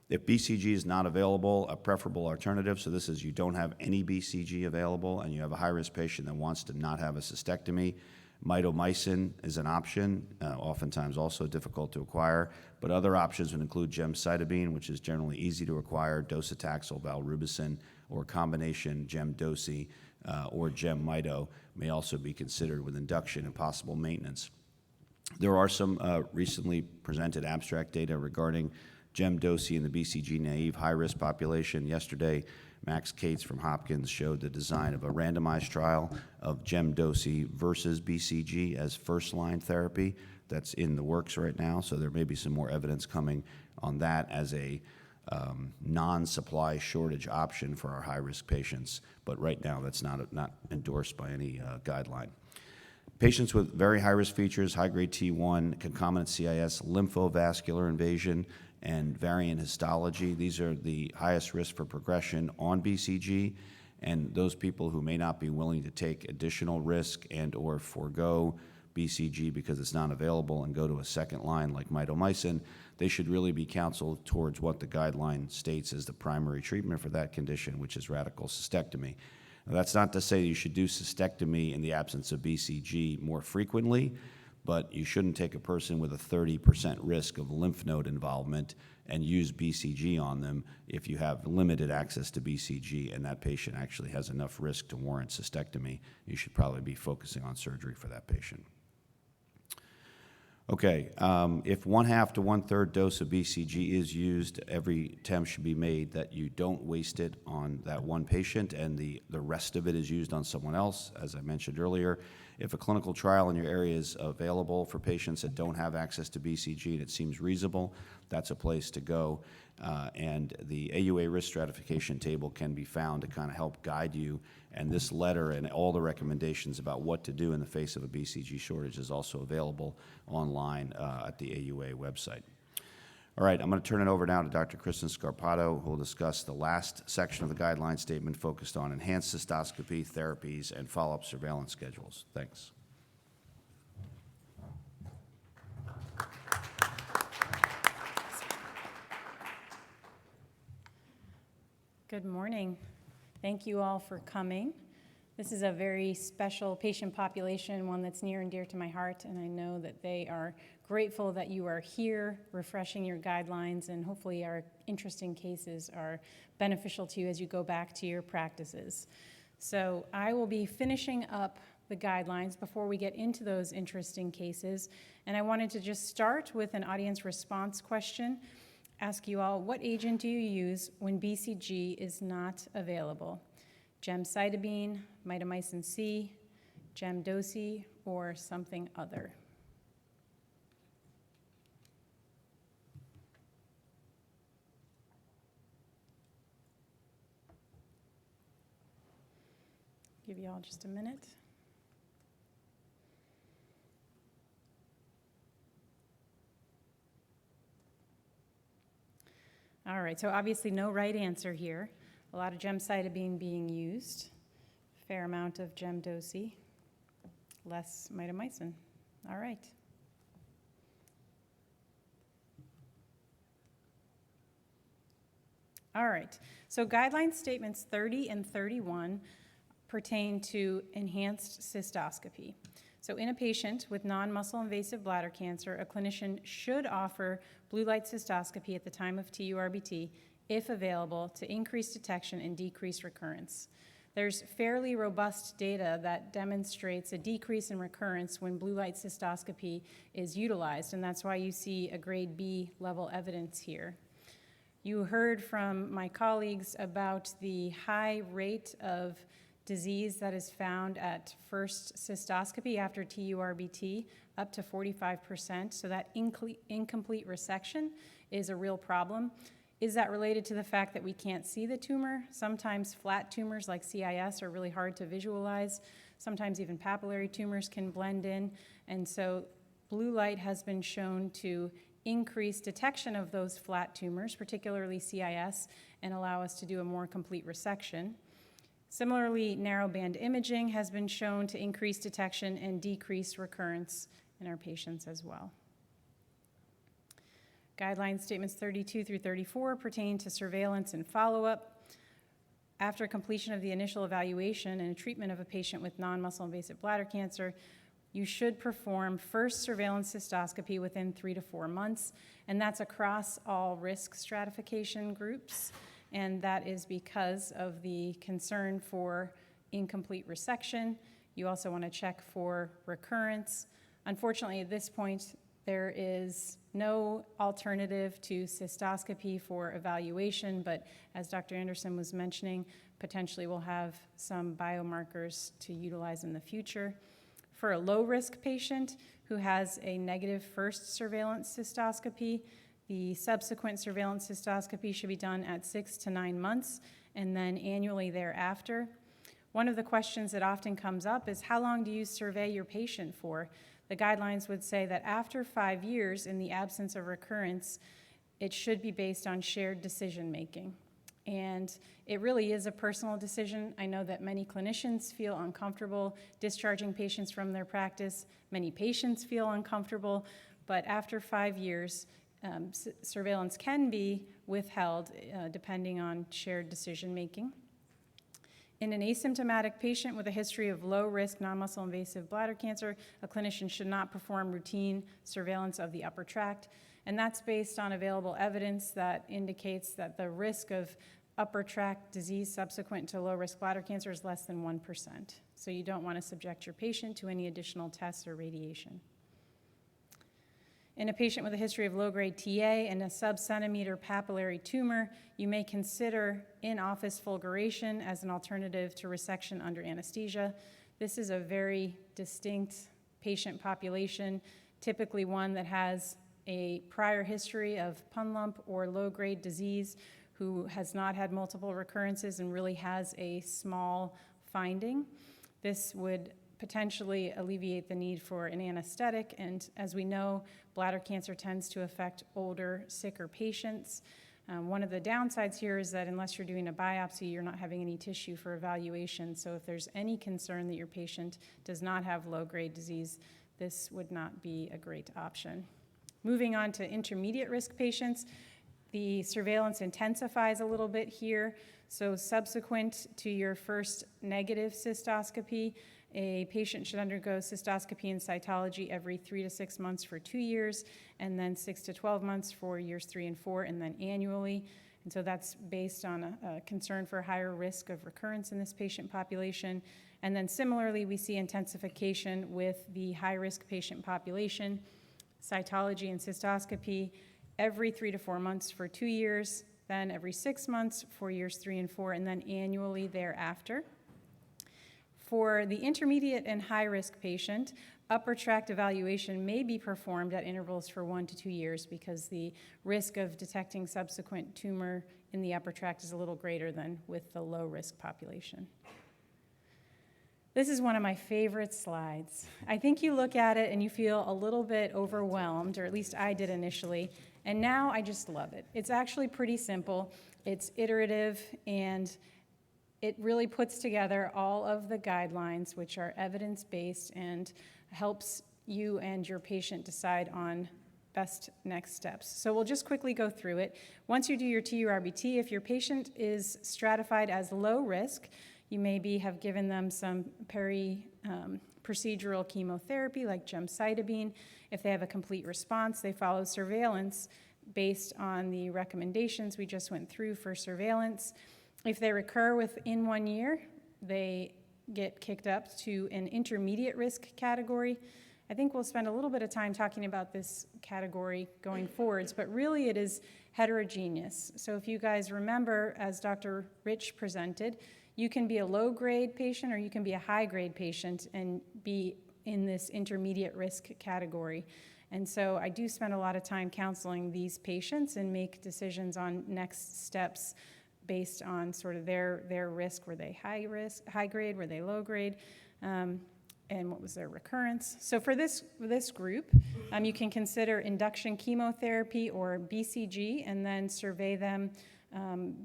If BCG is not available, a preferable alternative, so this is you don't have any BCG available and you have a high-risk patient that wants to not have a cystectomy, mitomycin is an option, oftentimes also difficult to acquire, but other options would include gemcitabine, which is generally easy to acquire, docetaxel, valrubicin, or combination gemdosi or gemmito may also be considered with induction and possible maintenance. There are some recently presented abstract data regarding gemdosi in the BCG-naive high-risk population. Yesterday, Max Cates from Hopkins showed the design of a randomized trial of gemdosi versus BCG as first-line therapy. That's in the works right now, so there may be some more evidence coming on that as a non-supply shortage option for our high-risk patients. But right now, that's not endorsed by any guideline. Patients with very high-risk features, high-grade T1, concomitant CIS, lymphovascular invasion, and variant histology. These are the highest risk for progression on BCG, and those people who may not be willing to take additional risk and or forego BCG because it's not available and go to a second line like mitomycin, they should really be counseled towards what the guideline states as the primary treatment for that condition, which is radical cystectomy. Now, that's not to say you should do cystectomy in the absence of BCG more frequently, but you shouldn't take a person with a 30% risk of lymph node involvement and use BCG on them if you have limited access to BCG and that patient actually has enough risk to warrant cystectomy. You should probably be focusing on surgery for that patient. Okay, if 1/2 to 1/3 dose of BCG is used, every attempt should be made that you don't waste it on that one patient and the rest of it is used on someone else, as I mentioned earlier. If a clinical trial in your area is available for patients that don't have access to BCG and it seems reasonable, that's a place to go. And the AUA risk stratification table can be found to kind of help guide you. And this letter and all the recommendations about what to do in the face of a BCG shortage is also available online at the AUA website. All right, I'm going to turn it over now to Dr. Kristen Scarpato, who will discuss the last section of the guideline statement focused on enhanced cystoscopy therapies and follow-up surveillance schedules. Thanks. Good morning. Thank you all for coming. This is a very special patient population, one that's near and dear to my heart, and I know that they are grateful that you are here, refreshing your guidelines, and hopefully our interesting cases are beneficial to you as you go back to your practices. So I will be finishing up the guidelines before we get into those interesting cases, and I wanted to just start with an audience response question. Ask you all, what agent do you use when BCG is not available? Gemcitabine, mitomycin C, gemdosi, or something other? Give you all just a minute. All right, so obviously no right answer here. A lot of gemcitabine being used, fair amount of gemdosi, less mitomycin. All right. All right, so guideline statements 30 and 31 pertain to enhanced cystoscopy. So in a patient with non-muscle invasive bladder cancer, a clinician should offer blue light cystoscopy at the time of TURBT, if available, to increase detection and decrease recurrence. There's fairly robust data that demonstrates a decrease in recurrence when blue light cystoscopy is utilized, and that's why you see a grade B level evidence here. You heard from my colleagues about the high rate of disease that is found at first cystoscopy after TURBT, up to 45%, so that incomplete resection is a real problem. Is that related to the fact that we can't see the tumor? Sometimes flat tumors like CIS are really hard to visualize. Sometimes even papillary tumors can blend in, and so blue light has been shown to increase detection of those flat tumors, particularly CIS, and allow us to do a more complete resection. Similarly, narrowband imaging has been shown to increase detection and decrease recurrence in our patients as well. Guideline statements 32 through 34 pertain to surveillance and follow-up. After completion of the initial evaluation and treatment of a patient with non-muscle invasive bladder cancer, you should perform first surveillance cystoscopy within 3 to 4 months, and that's across all risk stratification groups. And that is because of the concern for incomplete resection. You also want to check for recurrence. Unfortunately, at this point, there is no alternative to cystoscopy for evaluation, but as Dr. Anderson was mentioning, potentially we'll have some biomarkers to utilize in the future. For a low-risk patient who has a negative first surveillance cystoscopy, the subsequent surveillance cystoscopy should be done at 6 to 9 months and then annually thereafter. One of the questions that often comes up is, how long do you survey your patient for? The guidelines would say that after 5 years, in the absence of recurrence, it should be based on shared decision-making. And it really is a personal decision. I know that many clinicians feel uncomfortable discharging patients from their practice. Many patients feel uncomfortable, but after 5 years, surveillance can be withheld depending on shared decision-making. In an asymptomatic patient with a history of low-risk non-muscle invasive bladder cancer, a clinician should not perform routine surveillance of the upper tract, and that's based on available evidence that indicates that the risk of upper tract disease subsequent to low-risk bladder cancer is less than 1%. So you don't want to subject your patient to any additional tests or radiation. In a patient with a history of low-grade TA and a sub-centimeter papillary tumor, you may consider in-office fulguration as an alternative to resection under anesthesia. This is a very distinct patient population, typically one that has a prior history of pun lump or low-grade disease, who has not had multiple recurrences and really has a small finding. This would potentially alleviate the need for an anesthetic, and as we know, bladder cancer tends to affect older, sicker patients. One of the downsides here is that unless you're doing a biopsy, you're not having any tissue for evaluation, so if there's any concern that your patient does not have low-grade disease, this would not be a great option. Moving on to intermediate risk patients, the surveillance intensifies a little bit here. So subsequent to your first negative cystoscopy, a patient should undergo cystoscopy and cytology every 3 to 6 months for 2 years, and then 6 to 12 months for years 3 and 4, and then annually. And so that's based on a concern for higher risk of recurrence in this patient population. And then similarly, we see intensification with the high-risk patient population, cytology and cystoscopy every 3 to 4 months for 2 years, then every 6 months for years 3 and 4, and then annually thereafter. For the intermediate and high-risk patient, upper tract evaluation may be performed at intervals for 1 to 2 years because the risk of detecting subsequent tumor in the upper tract is a little greater than with the low-risk population. This is one of my favorite slides. I think you look at it and you feel a little bit overwhelmed, or at least I did initially, and now I just love it. It's actually pretty simple. It's iterative, and it really puts together all of the guidelines, which are evidence-based, and helps you and your patient decide on best next steps. So we'll just quickly go through it. Once you do your TURBT, if your patient is stratified as low risk, you maybe have given them some procedural chemotherapy like gemcitabine. If they have a complete response, they follow surveillance based on the recommendations we just went through for surveillance. If they recur within 1 year, they get kicked up to an intermediate risk category. I think we'll spend a little bit of time talking about this category going forwards, but really it is heterogeneous. So if you guys remember, as Dr. Rich presented, you can be a low-grade patient or you can be a high-grade patient and be in this intermediate risk category. And so I do spend a lot of time counseling these patients and make decisions on next steps based on sort of their risk. Were they high risk, high grade? Were they low grade? And what was their recurrence? So for this group, you can consider induction chemotherapy or BCG and then survey them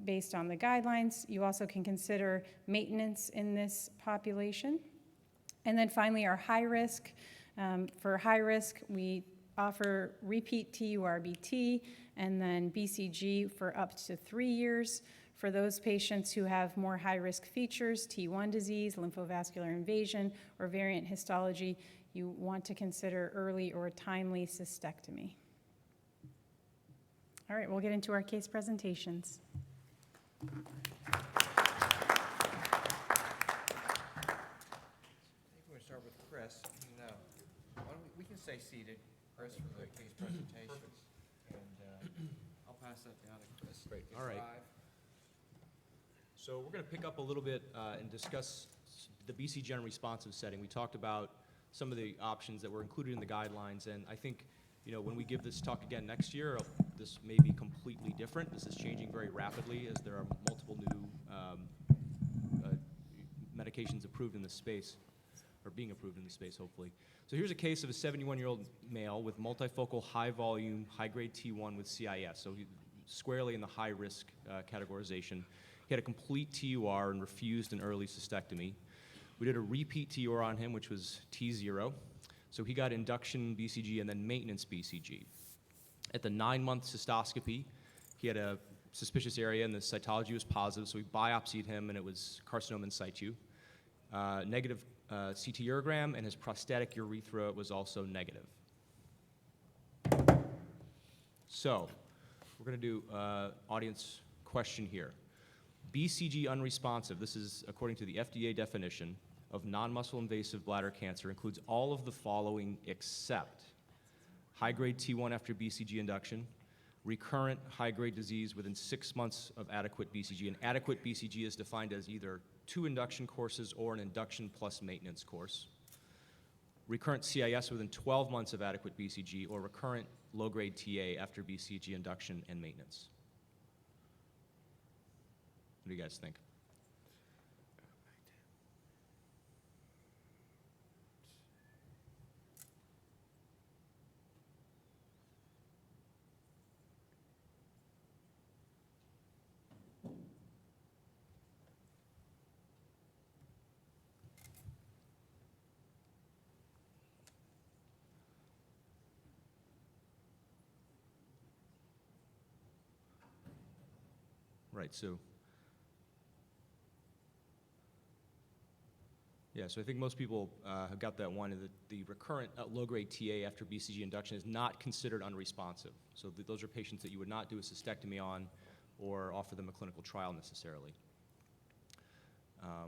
based on the guidelines. You also can consider maintenance in this population. And then finally, our high risk. For high risk, we offer repeat TURBT and then BCG for up to 3 years. For those patients who have more high-risk features, T1 disease, lymphovascular invasion, or variant histology, you want to consider early or timely cystectomy. All right, we'll get into our case presentations. I think we're going to start with Chris. No, why don't we can stay seated, Chris, for the case presentation. And I'll pass that down to Chris. Great. It's All right. live. So we're going to pick up a little bit and discuss the BCG-unresponsive setting. We talked about some of the options that were included in the guidelines, and I think, when we give this talk again next year, this may be completely different. This is changing very rapidly as there are multiple new medications approved in this space, or being approved in this space, hopefully. So here's a case of a 71-year-old male with multifocal, high-volume, high-grade T1 with CIS, so squarely in the high-risk categorization. He had a complete TUR and refused an early cystectomy. We did a repeat TUR on him, which was T0. So he got induction BCG and then maintenance BCG. At the 9-month cystoscopy, he had a suspicious area, and the cytology was positive, so we biopsied him, and it was carcinoma in situ. Negative CT urogram, and his prostatic urethra was also negative. So, we're going to do audience question here. BCG unresponsive, this is according to the FDA definition of non-muscle invasive bladder cancer, includes all of the following except high-grade T1 after BCG induction, recurrent high-grade disease within 6 months of adequate BCG. And adequate BCG is defined as either 2 induction courses or an induction plus maintenance course. Recurrent CIS within 12 months of adequate BCG, or recurrent low-grade TA after BCG induction and maintenance. What do you guys think? Right, so, yeah, so I think most people have got that one, that the recurrent low-grade TA after BCG induction is not considered unresponsive. So those are patients that you would not do a cystectomy on or offer them a clinical trial necessarily. I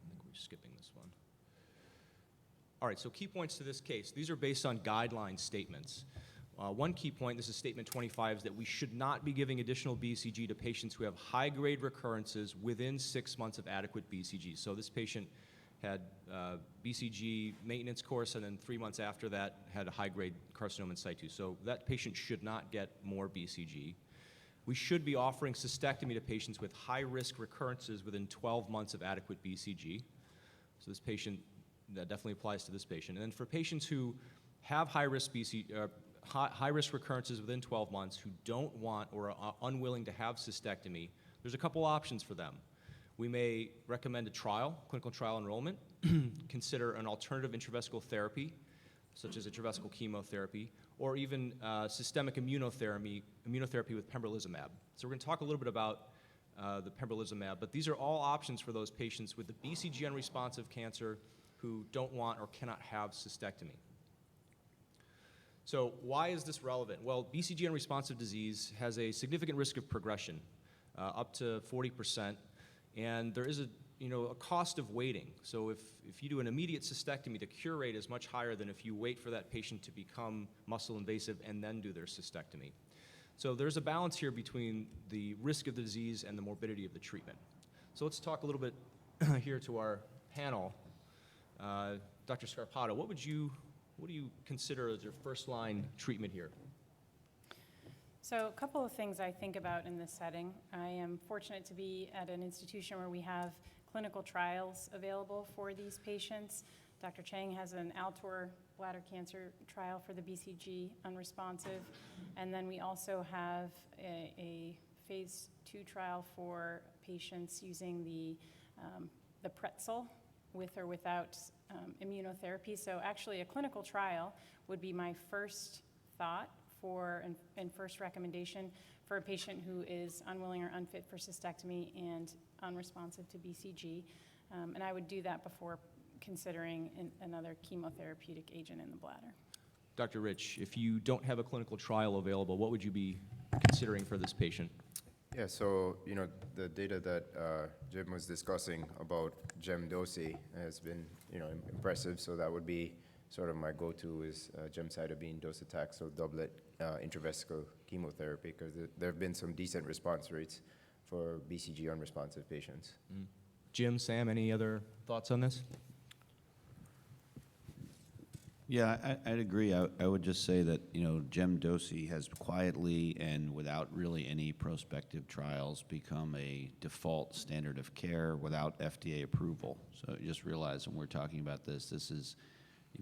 think we're skipping this one. All right, so key points to this case. These are based on guideline statements. One key point, this is statement 25, is that we should not be giving additional BCG to patients who have high-grade recurrences within 6 months of adequate BCG. So this patient had BCG maintenance course, and then 3 months after that had a high-grade carcinoma in situ. So that patient should not get more BCG. We should be offering cystectomy to patients with high-risk recurrences within 12 months of adequate BCG. So this patient, that definitely applies to this patient. And then for patients who have high-risk high-risk recurrences within 12 months who don't want or are unwilling to have cystectomy, there's a couple options for them. We may recommend a trial, clinical trial enrollment, consider an alternative intravesical therapy, such as intravesical chemotherapy, or even systemic immunotherapy with pembrolizumab. So we're going to talk a little bit about the pembrolizumab, but these are all options for those patients with the BCG unresponsive cancer who don't want or cannot have cystectomy. So why is this relevant? Well, BCG unresponsive disease has a significant risk of progression, up to 40%, and there is a cost of waiting. So if you do an immediate cystectomy, the cure rate is much higher than if you wait for that patient to become muscle invasive and then do their cystectomy. So there's a balance here between the risk of the disease and the morbidity of the treatment. So let's talk a little bit here to our panel. Dr. Scarpato, what do you consider as your first-line treatment here? So a couple of things I think about in this setting. I am fortunate to be at an institution where we have clinical trials available for these patients. Dr. Chang has an Altor bladder cancer trial for the BCG unresponsive, and then we also have a phase 2 trial for patients using the pretzel with or without immunotherapy. So actually a clinical trial would be my first thought and first recommendation for a patient who is unwilling or unfit for cystectomy and unresponsive to BCG. And I would do that before considering another chemotherapeutic agent in the bladder. Dr. Rich, if you don't have a clinical trial available, what would you be considering for this patient? Yeah, so, the data that Jim was discussing about gemcitabine has been, impressive. So that would be sort of my go-to is gemcitabine docetaxel doublet intravesical chemotherapy, because there have been some decent response rates for BCG unresponsive patients. Jim, Sam, any other thoughts on this? Yeah, I'd agree. I would just say that, gemcitabine has quietly and without really any prospective trials become a default standard of care without FDA approval. So just realize when we're talking about this is,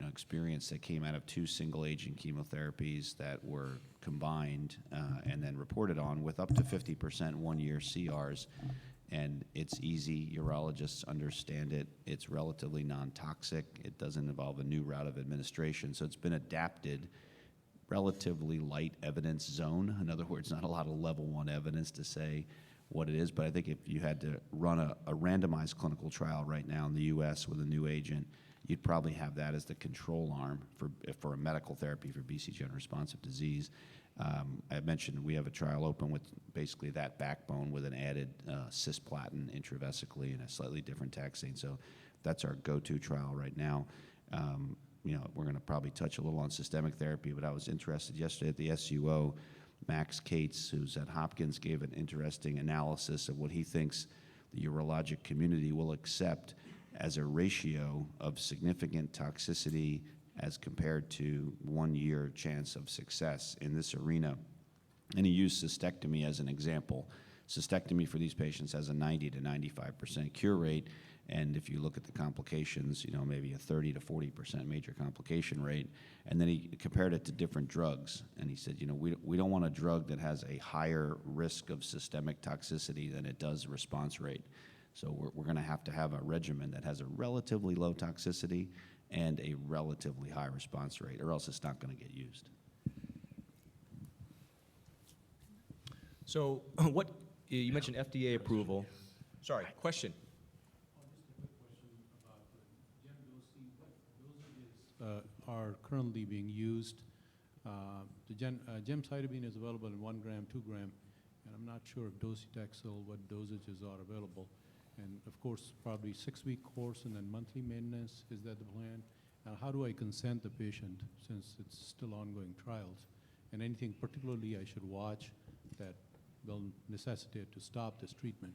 experience that came out of 2 single-agent chemotherapies that were combined and then reported on with up to 50% one-year CRs. And it's easy, urologists understand it, it's relatively non-toxic, it doesn't involve a new route of administration, so it's been adapted relatively light evidence zone. In other words, not a lot of level 1 evidence to say what it is, but I think if you had to run a randomized clinical trial right now in the U.S. with a new agent, you'd probably have that as the control arm for a medical therapy for BCG-unresponsive disease. I mentioned we have a trial open with basically that backbone with an added cisplatin intravesically and a slightly different taxane. So that's our go-to trial right now. We're going to probably touch a little on systemic therapy, but I was interested yesterday at the SUO. Max Cates, who's at Hopkins, gave an interesting analysis of what he thinks the urologic community will accept as a ratio of significant toxicity as compared to 1 year chance of success in this arena. And he used cystectomy as an example. Cystectomy for these patients has a 90 to 95% cure rate, and if you look at the complications, maybe a 30 to 40% major complication rate. And then he compared it to different drugs, and he said, we don't want a drug that has a higher risk of systemic toxicity than it does response rate. So we're going to have a regimen that has a relatively low toxicity and a relatively high response rate, or else it's not going to get used. So you mentioned FDA approval. Sorry, question. Are currently being used. The gemcitabine is available in 1 gram, 2 gram, and I'm not sure if docetaxel, what dosages are available. And of course, probably 6-week course and then monthly maintenance. Is that the plan? And how do I consent the patient since it's still ongoing trials? And anything particularly I should watch that will necessitate to stop this treatment?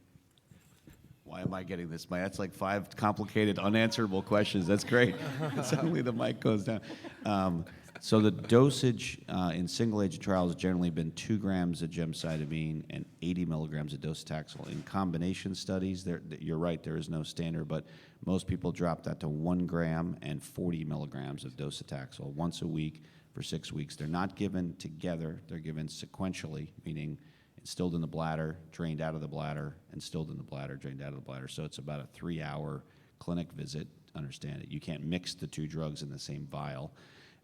Why am I getting this? That's like 5 complicated, unanswerable questions. That's great. Suddenly the mic goes down. So the dosage in single-agent trials has generally been 2 grams of gemcitabine and 80 milligrams of docetaxel. In combination studies, you're right, there is no standard, but most people drop that to 1 gram and 40 milligrams of docetaxel once a week for 6 weeks. They're not given together. They're given sequentially, meaning instilled in the bladder, drained out of the bladder, instilled in the bladder, drained out of the bladder. So it's about a 3-hour clinic visit. Understand it. You can't mix the 2 drugs in the same vial.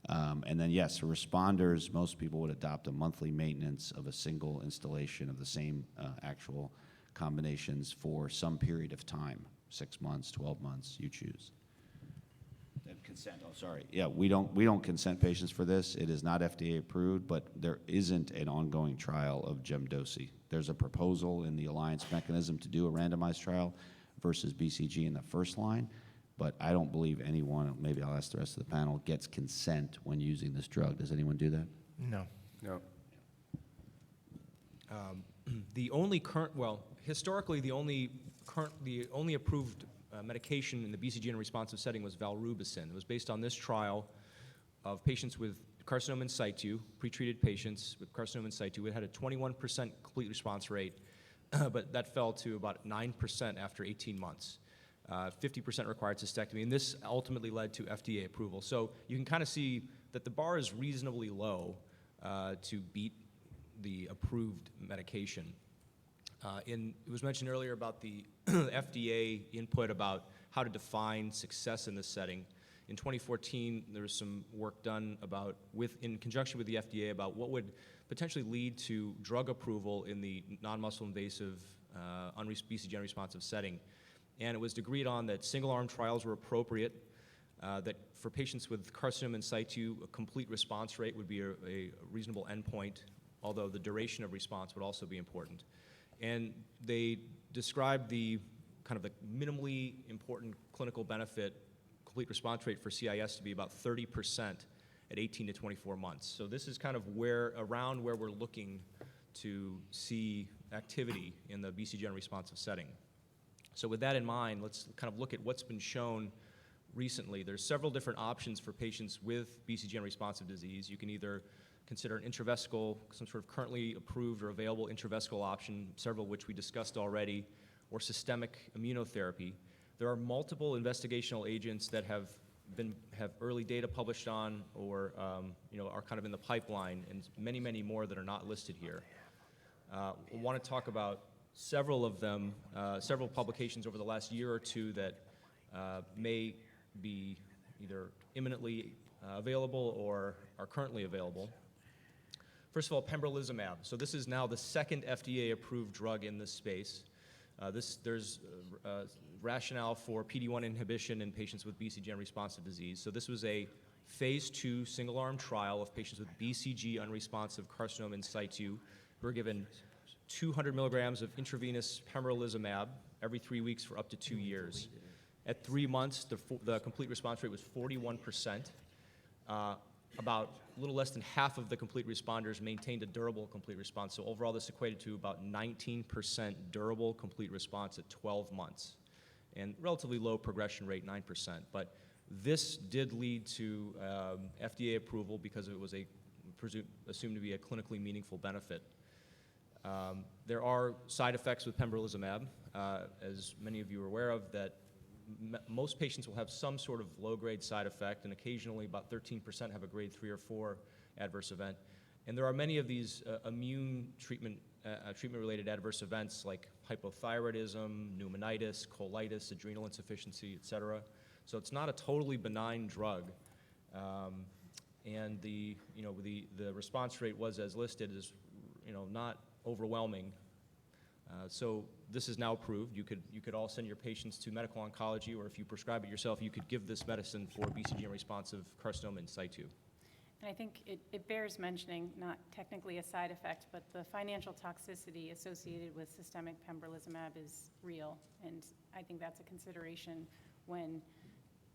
And then, yes, for responders, most people would adopt a monthly maintenance of a single installation of the same actual combinations for some period of time, 6 months, 12 months, you choose. Consent. Oh, sorry. Yeah, we don't consent patients for this. It is not FDA approved, but there isn't an ongoing trial of gemdosi. There's a proposal in the alliance mechanism to do a randomized trial versus BCG in the first line, but I don't believe anyone, maybe I'll ask the rest of the panel, gets consent when using this drug. Does anyone do that? No. No. Historically, the only approved medication in the BCG-unresponsive setting was valrubicin. It was based on this trial of patients with carcinoma in situ, pretreated patients with carcinoma in situ. It had a 21% complete response rate, but that fell to about 9% after 18 months. 50% required cystectomy, and this ultimately led to FDA approval. So you can kind of see that the bar is reasonably low to beat the approved medication. It was mentioned earlier about the FDA input about how to define success in this setting. In 2014, there was some work done in conjunction with the FDA about what would potentially lead to drug approval in the non-muscle invasive BCG-unresponsive setting. And it was agreed on that single-arm trials were appropriate, that for patients with carcinoma in situ, a complete response rate would be a reasonable endpoint, although the duration of response would also be important. And they described the kind of the minimally important clinical benefit, complete response rate for CIS to be about 30% at 18 to 24 months. So this is kind of around where we're looking to see activity in the BCG-unresponsive setting. So with that in mind, let's kind of look at what's been shown recently. There's several different options for patients with BCG-unresponsive disease. You can either consider an intravesical, some sort of currently approved or available intravesical option, several of which we discussed already, or systemic immunotherapy. There are multiple investigational agents that have early data published on or are kind of in the pipeline, and many, many more that are not listed here. We want to talk about several of them, several publications over the last year or two that may be either imminently available or are currently available. First of all, pembrolizumab. So this is now the second FDA-approved drug in this space. There's rationale for PD-1 inhibition in patients with BCG-unresponsive disease. So this was a phase 2 single-arm trial of patients with BCG-unresponsive carcinoma in situ who were given 200 milligrams of intravenous pembrolizumab every 3 weeks for up to 2 years. At 3 months, the complete response rate was 41%. About a little less than half of the complete responders maintained a durable complete response. So overall, this equated to about 19% durable complete response at 12 months, and relatively low progression rate, 9%. But this did lead to FDA approval because it was assumed to be a clinically meaningful benefit. There are side effects with pembrolizumab, as many of you are aware of, that most patients will have some sort of low-grade side effect, and occasionally about 13% have a grade 3 or 4 adverse event. And there are many of these immune treatment-related adverse events like hypothyroidism, pneumonitis, colitis, adrenal insufficiency, et cetera. So it's not a totally benign drug. And the response rate was, as listed, is not overwhelming. So this is now approved. You could all send your patients to medical oncology, or if you prescribe it yourself, you could give this medicine for BCG-unresponsive carcinoma in situ. And I think it bears mentioning, not technically a side effect, but the financial toxicity associated with systemic pembrolizumab is real, and I think that's a consideration when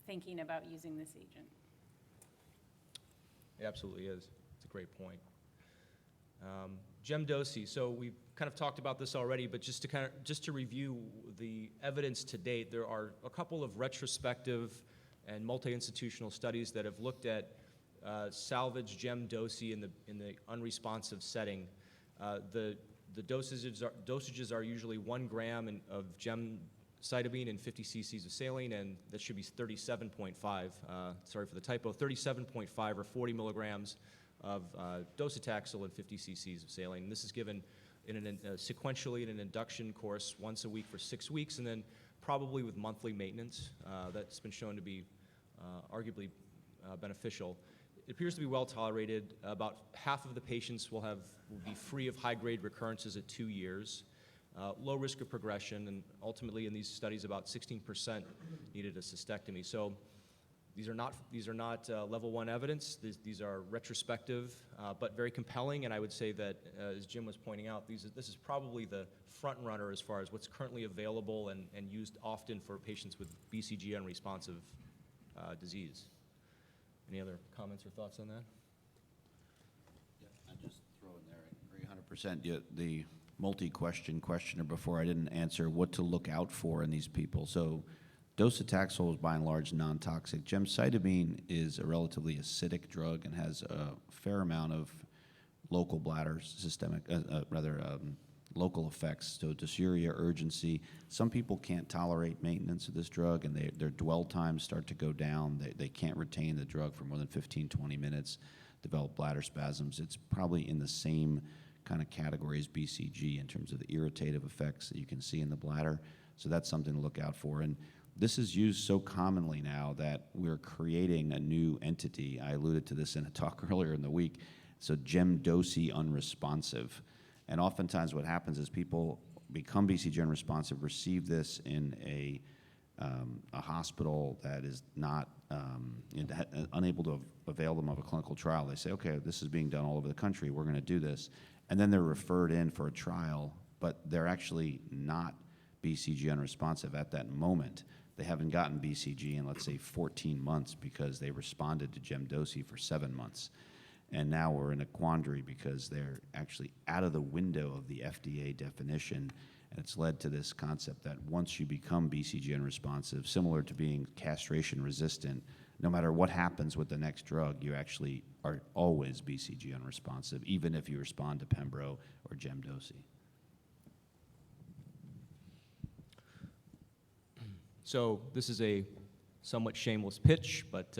thinking about using this agent. It absolutely is. It's a great point. Gemdosi. So we've kind of talked about this already, but just to review the evidence to date, there are a couple of retrospective and multi-institutional studies that have looked at salvage Gemdosi in the unresponsive setting. The dosages are usually 1 gram of gemcitabine and 50 cc's of saline, and that should be 37.5. Sorry for the typo. 37.5 or 40 milligrams of docetaxel and 50 cc's of saline. And this is given sequentially in an induction course once a week for 6 weeks, and then probably with monthly maintenance. That's been shown to be arguably beneficial. It appears to be well tolerated. About half of the patients will be free of high-grade recurrences at 2 years. Low risk of progression, and ultimately in these studies, about 16% needed a cystectomy. So these are not level 1 evidence. These are retrospective, but very compelling. And I would say that, as Jim was pointing out, this is probably the front runner as far as what's currently available and used often for patients with BCG-unresponsive disease. Any other comments or thoughts on that? Yeah, I'll just throw in there, I agree 100%. The multi-question questioner before, I didn't answer what to look out for in these people. So docetaxel is by and large non-toxic. Gemcitabine is a relatively acidic drug and has a fair amount of local bladder local effects, so dysuria, urgency. Some people can't tolerate maintenance of this drug, and their dwell times start to go down. They can't retain the drug for more than 15, 20 minutes, develop bladder spasms. It's probably in the same kind of category as BCG in terms of the irritative effects that you can see in the bladder. So that's something to look out for. And this is used so commonly now that we're creating a new entity. I alluded to this in a talk earlier in the week. So Gemdosi unresponsive. And oftentimes what happens is people become BCG unresponsive, receive this in a hospital that is not unable to avail them of a clinical trial. They say, okay, this is being done all over the country. We're going to do this. And then they're referred in for a trial, but they're actually not BCG unresponsive at that moment. They haven't gotten BCG in, let's say, 14 months because they responded to Gemdosi for 7 months. And now we're in a quandary because they're actually out of the window of the FDA definition, and it's led to this concept that once you become BCG unresponsive, similar to being castration resistant, no matter what happens with the next drug, you actually are always BCG unresponsive, even if you respond to Pembro or Gemdosi. So this is a somewhat shameless pitch, but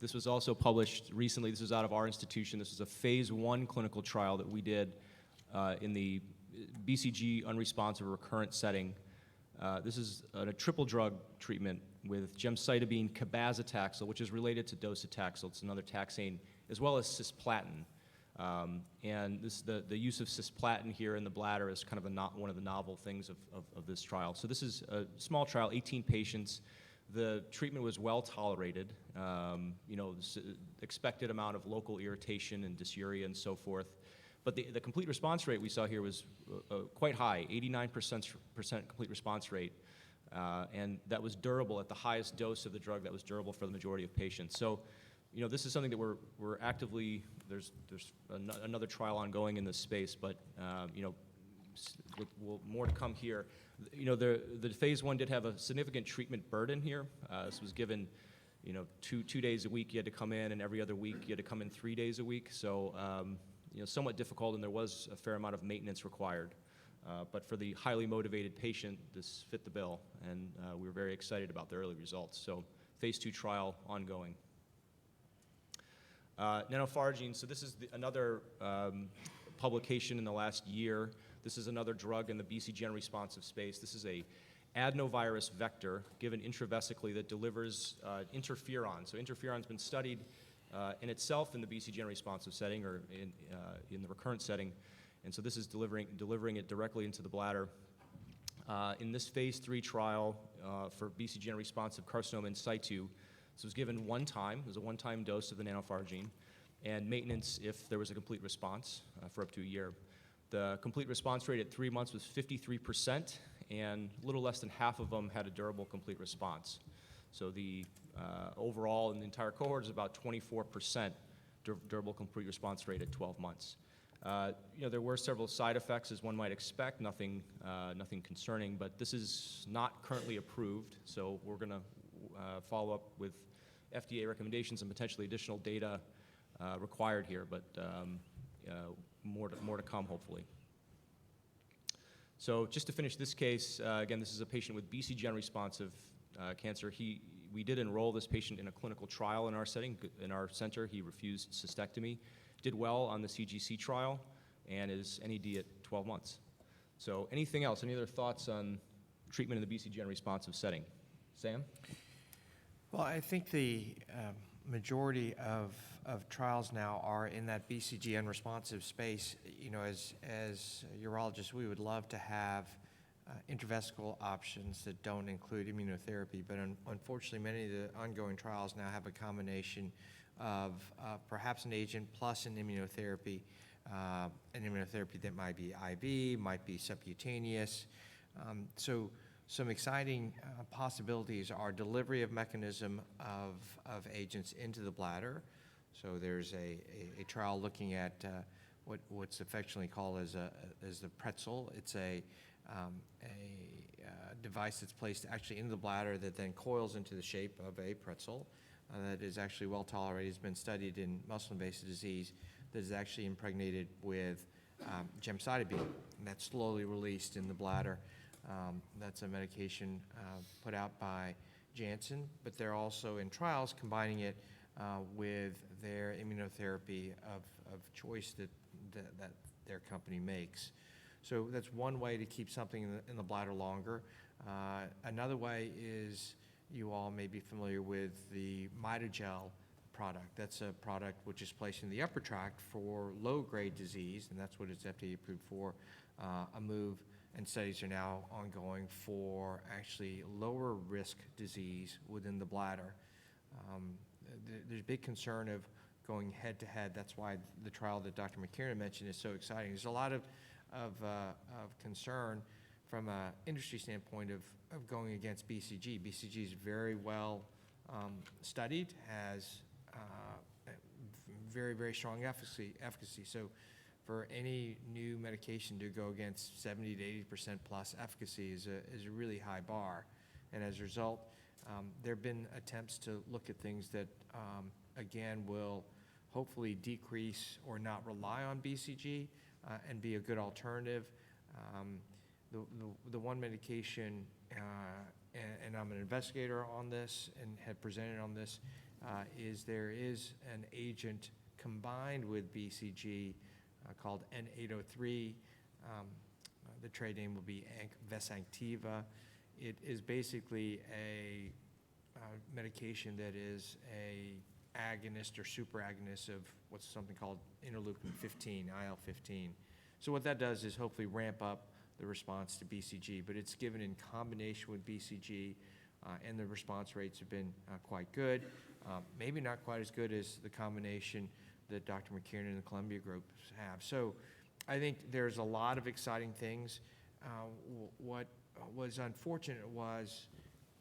this was also published recently. This was out of our institution. This was a phase 1 clinical trial that we did in the BCG unresponsive recurrent setting. This is a triple drug treatment with gemcitabine, cabazitaxel, which is related to docetaxel. It's another taxane, as well as cisplatin. And the use of cisplatin here in the bladder is kind of one of the novel things of this trial. So this is a small trial, 18 patients. The treatment was well tolerated, expected amount of local irritation and dysuria and so forth. But the complete response rate we saw here was quite high, 89% complete response rate. And that was durable at the highest dose of the drug that was durable for the majority of patients. So, this is something that we're actively, there's another trial ongoing in this space, but, more to come here. The phase 1 did have a significant treatment burden here. This was given, 2 days a week you had to come in, and every other week you had to come in 3 days a week. So, somewhat difficult, and there was a fair amount of maintenance required. But for the highly motivated patient, this fit the bill, and we were very excited about the early results. So phase 2 trial ongoing. Nenophargine, so this is another publication in the last year. This is another drug in the BCG-unresponsive space. This is a adenovirus vector given intravesically that delivers interferon. So interferon's been studied in itself in the BCG-unresponsive setting or in the recurrent setting. And so this is delivering it directly into the bladder. In this phase 3 trial for BCG-unresponsive carcinoma in situ, this was given one time. It was a one-time dose of the nenophargine, and maintenance if there was a complete response for up to a year. The complete response rate at 3 months was 53%, and a little less than half of them had a durable complete response. So the overall in the entire cohort is about 24% durable complete response rate at 12 months. There were several side effects, as one might expect, nothing concerning, but this is not currently approved, so we're going to follow up with FDA recommendations and potentially additional data required here, but more to come, hopefully. So just to finish this case, again, this is a patient with BCG-unresponsive cancer. We did enroll this patient in a clinical trial in our setting, in our center. He refused cystectomy, did well on the CGC trial, and is NED at 12 months. So anything else? Any other thoughts on treatment in the BCG-unresponsive setting? Sam? Well, I think the majority of trials now are in that BCG unresponsive space. As urologists, we would love to have intravesical options that don't include immunotherapy, but unfortunately, many of the ongoing trials now have a combination of perhaps an agent plus an immunotherapy that might be IV, might be subcutaneous. So some exciting possibilities are delivery of mechanism of agents into the bladder. So there's a trial looking at what's affectionately called as the pretzel. It's a device that's placed actually into the bladder that then coils into the shape of a pretzel. That is actually well tolerated. It's been studied in muscle-invasive disease that is actually impregnated with gemcitabine, and that's slowly released in the bladder. That's a medication put out by Janssen, but they're also in trials combining it with their immunotherapy of choice that their company makes. So that's one way to keep something in the bladder longer. Another way is you all may be familiar with the Mitogel product. That's a product which is placed in the upper tract for low-grade disease, and that's what it's FDA approved for. A move, and studies are now ongoing for actually lower risk disease within the bladder. There's big concern of going head-to-head. That's why the trial that Dr. McKiernan mentioned is so exciting. There's a lot of concern from an industry standpoint of going against BCG. BCG is very well studied, has very, very strong efficacy. So for any new medication to go against 70 to 80% plus efficacy is a really high bar. And as a result, there have been attempts to look at things that, again, will hopefully decrease or not rely on BCG and be a good alternative. The one medication, and I'm an investigator on this and have presented on this, is there is an agent combined with BCG called N803. The trade name will be Vesanctiva. It is basically a medication that is a agonist or superagonist of what's something called interleukin-15, IL-15. So what that does is hopefully ramp up the response to BCG, but it's given in combination with BCG, and the response rates have been quite good. Maybe not quite as good as the combination that Dr. McKiernan and the Columbia group have. So I think there's a lot of exciting things. What was unfortunate was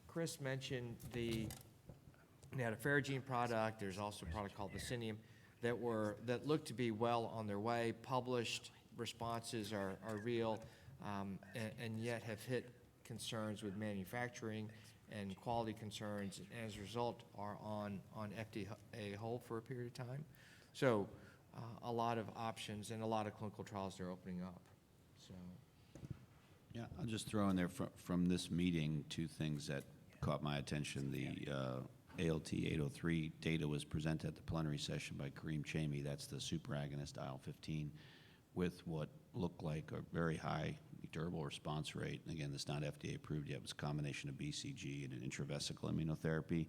Chris mentioned they had a Ferrigene product. There's also a product called Vicinium that looked to be well on their way. Published responses are real, and yet have hit concerns with manufacturing and quality concerns, and as a result are on FDA hold for a period of time. So a lot of options and a lot of clinical trials they're opening up. So Yeah, I'll just throw in there from this meeting 2 things that caught my attention. The ALT 803 data was presented at the plenary session by Kareem Chamie. That's the superagonist IL-15 with what looked like a very high durable response rate. And again, this is not FDA approved yet. It was a combination of BCG and an intravesical immunotherapy.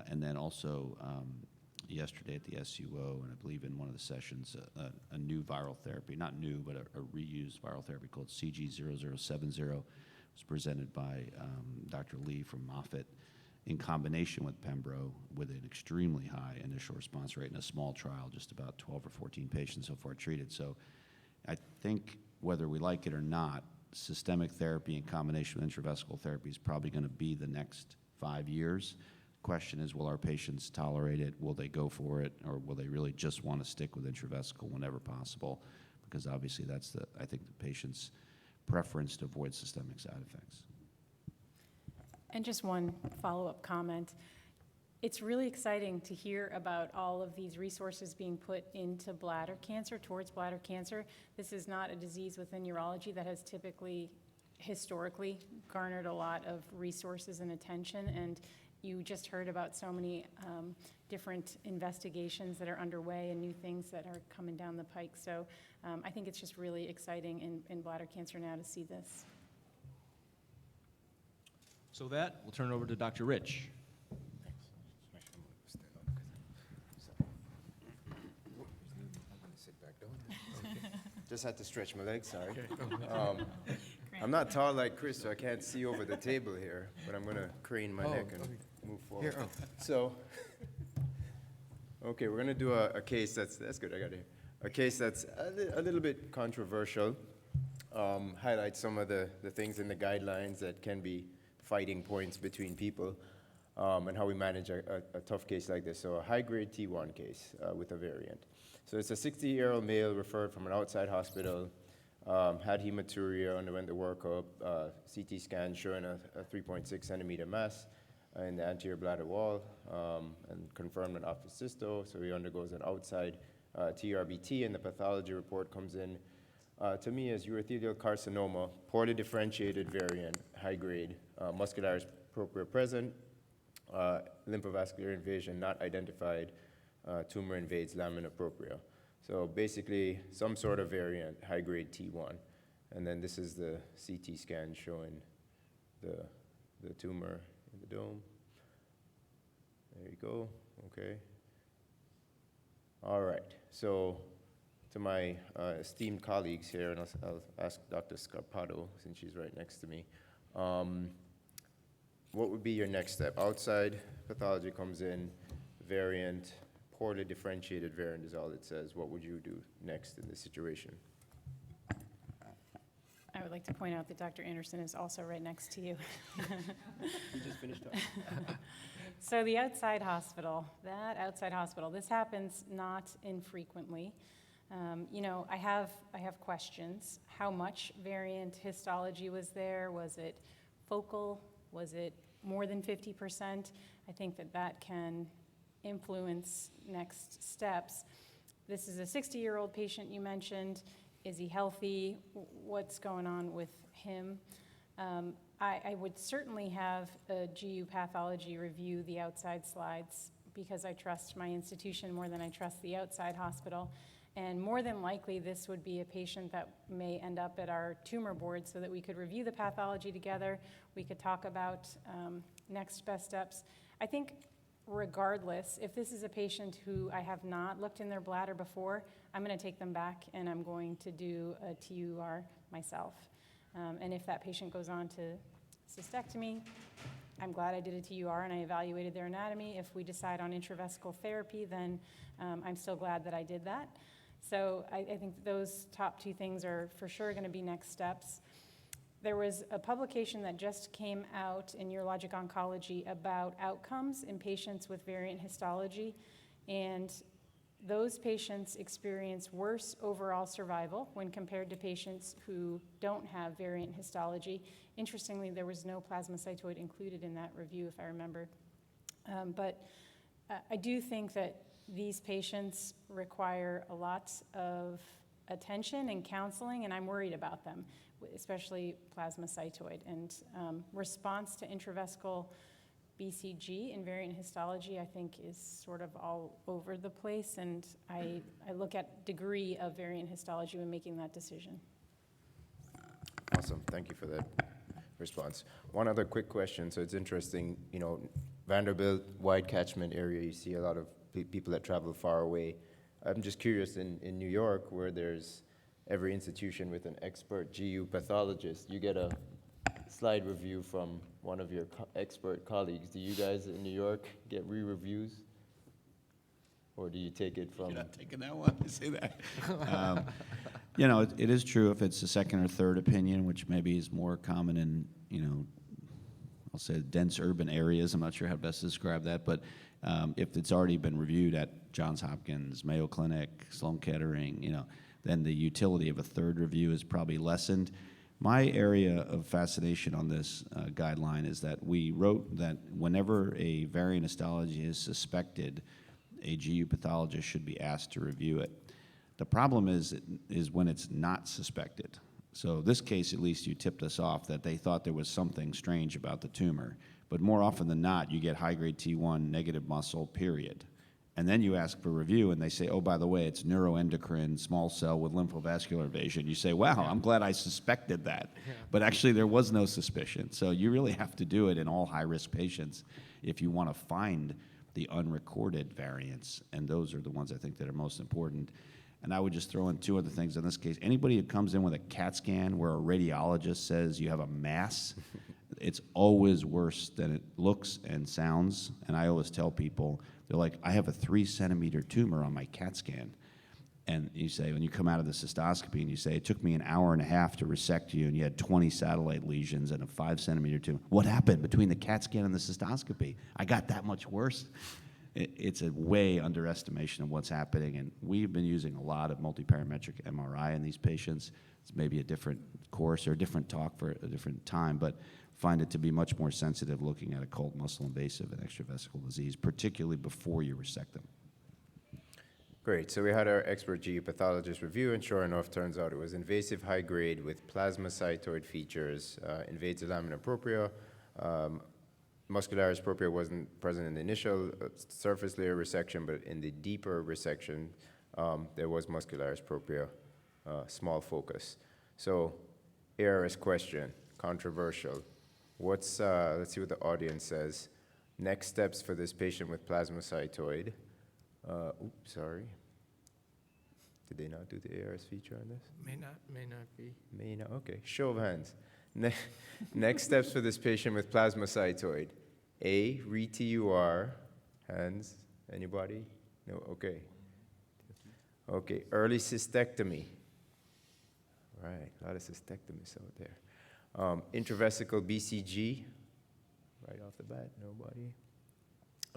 And then also yesterday at the SUO, and I believe in one of the sessions, a new viral therapy, not new, but a reused viral therapy called CG0070 was presented by Dr. Lee from Moffitt in combination with Pembro with an extremely high initial response rate in a small trial, just about 12 or 14 patients so far treated. So I think whether we like it or not, systemic therapy in combination with intravesical therapy is probably going to be the next 5 years. Question is, will our patients tolerate it? Will they go for it? Or will they really just want to stick with intravesical whenever possible? Because obviously that's I think the patient's preference to avoid systemic side effects. And just one follow-up comment. It's really exciting to hear about all of these resources being put into bladder cancer, towards bladder cancer. This is not a disease within urology that has historically garnered a lot of resources and attention, and you just heard about so many different investigations that are underway and new things that are coming down the pike. So I think it's just really exciting in bladder cancer now to see this. So that, we'll turn it over to Dr. Rich. Just had to stretch my legs, sorry. I'm not tall like Chris, so I can't see over the table here, but I'm going to crane my neck and move forward. Here, So, okay, we're going to do a case that's good, I got it here. A case that's a little bit controversial, highlights some of the things in the guidelines that can be fighting points between people, and how we manage a tough case like this. So a high-grade T1 case with a variant. So it's a 60-year-old male referred from an outside hospital, had hematuria, underwent the workup, CT scan showing a 3.6 centimeter mass in the anterior bladder wall, and confirmed an ophthalmocysto. So he undergoes an outside TRBT, and the pathology report comes in to me as urothelial carcinoma, poorly differentiated variant, high grade, muscularis propria present, lymphovascular invasion not identified, tumor invades lamina propria. So basically, some sort of variant, high-grade T1. And then this is the CT scan showing the tumor in the dome. There you go, okay. All right, so to my esteemed colleagues here, and I'll ask Dr. Scarpato, since she's right next to me, what would be your next step? Outside pathology comes in, variant, poorly differentiated variant is all it says. What would you do next in this situation? I would like to point out that Dr. Anderson is also right next to you. We just finished up. So the outside hospital, this happens not infrequently. I have questions. How much variant histology was there? Was it focal? Was it more than 50%? I think that can influence next steps. This is a 60-year-old patient you mentioned. Is he healthy? What's going on with him? I would certainly have a GU pathology review the outside slides because I trust my institution more than I trust the outside hospital. And more than likely, this would be a patient that may end up at our tumor board so that we could review the pathology together. We could talk about next best steps. I think regardless, if this is a patient who I have not looked in their bladder before, I'm going to take them back and I'm going to do a TUR myself. And if that patient goes on to cystectomy, I'm glad I did a TUR and I evaluated their anatomy. If we decide on intravesical therapy, then I'm still glad that I did that. So I think those top two things are for sure going to be next steps. There was a publication that just came out in Urologic Oncology about outcomes in patients with variant histology, and those patients experience worse overall survival when compared to patients who don't have variant histology. Interestingly, there was no plasmacytoid included in that review, if I remember. But I do think that these patients require a lot of attention and counseling, and I'm worried about them, especially plasmacytoid. And response to intravesical BCG in variant histology, I think, is sort of all over the place, and I look at degree of variant histology when making that decision. Awesome, thank you for that response. One other quick question. So it's interesting, you know, Vanderbilt, wide catchment area, you see a lot of people that travel far away. I'm just curious, in New York, where there's every institution with an expert GU pathologist, you get a slide review from one of your expert colleagues. Do you guys in New York get re-reviews? Or do you take it from? You're not taking that one, you say that. You know, it is true if it's a second or third opinion, which maybe is more common in, you know, I'll say dense urban areas. I'm not sure how best to describe that, but if it's already been reviewed at Johns Hopkins, Mayo Clinic, Sloan Kettering, you know, then the utility of a third review is probably lessened. My area of fascination on this guideline is that we wrote that whenever a variant histology is suspected, a GU pathologist should be asked to review it. The problem is when it's not suspected. So this case, at least, you tipped us off that they thought there was something strange about the tumor. But more often than not, you get high-grade T1, negative muscle, period. And then you ask for review, and they say, oh, by the way, it's neuroendocrine, small cell with lymphovascular invasion. You say, wow, I'm glad I suspected that. Yeah. But actually, there was no suspicion. So you really have to do it in all high-risk patients if you want to find the unrecorded variants, and those are the ones I think that are most important. And I would just throw in two other things in this case. Anybody who comes in with a CAT scan where a radiologist says you have a mass, it's always worse than it looks and sounds. And I always tell people, they're like, I have a 3-centimeter tumor on my CAT scan. And you say, when you come out of the cystoscopy and you say, it took me an hour and a half to resect you and you had 20 satellite lesions and a 5-centimeter tumor. What happened between the CAT scan and the cystoscopy? I got that much worse. It's a way underestimation of what's happening. And we've been using a lot of multiparametric MRI in these patients. It's maybe a different course or a different talk for a different time, but find it to be much more sensitive looking at occult muscle invasive and extravesical disease, particularly before you resect them. Great, so we had our expert GU pathologist review, and sure enough, turns out it was invasive high grade with plasmacytoid features, invades the lamina propria. Muscularis propria wasn't present in the initial surface layer resection, but in the deeper resection, there was muscularis propria, small focus. So, ARS question, controversial. Let's see what the audience says. Next steps for this patient with plasmacytoid. Oops, sorry. Did they not do the ARS feature on this? May not be. May not, okay. Show of hands. Next steps for this patient with plasmacytoid. A, re-TUR. Hands, anybody? No, okay. Okay, early cystectomy. Right, a lot of cystectomies out there. Intravesical BCG. Right off the bat, nobody?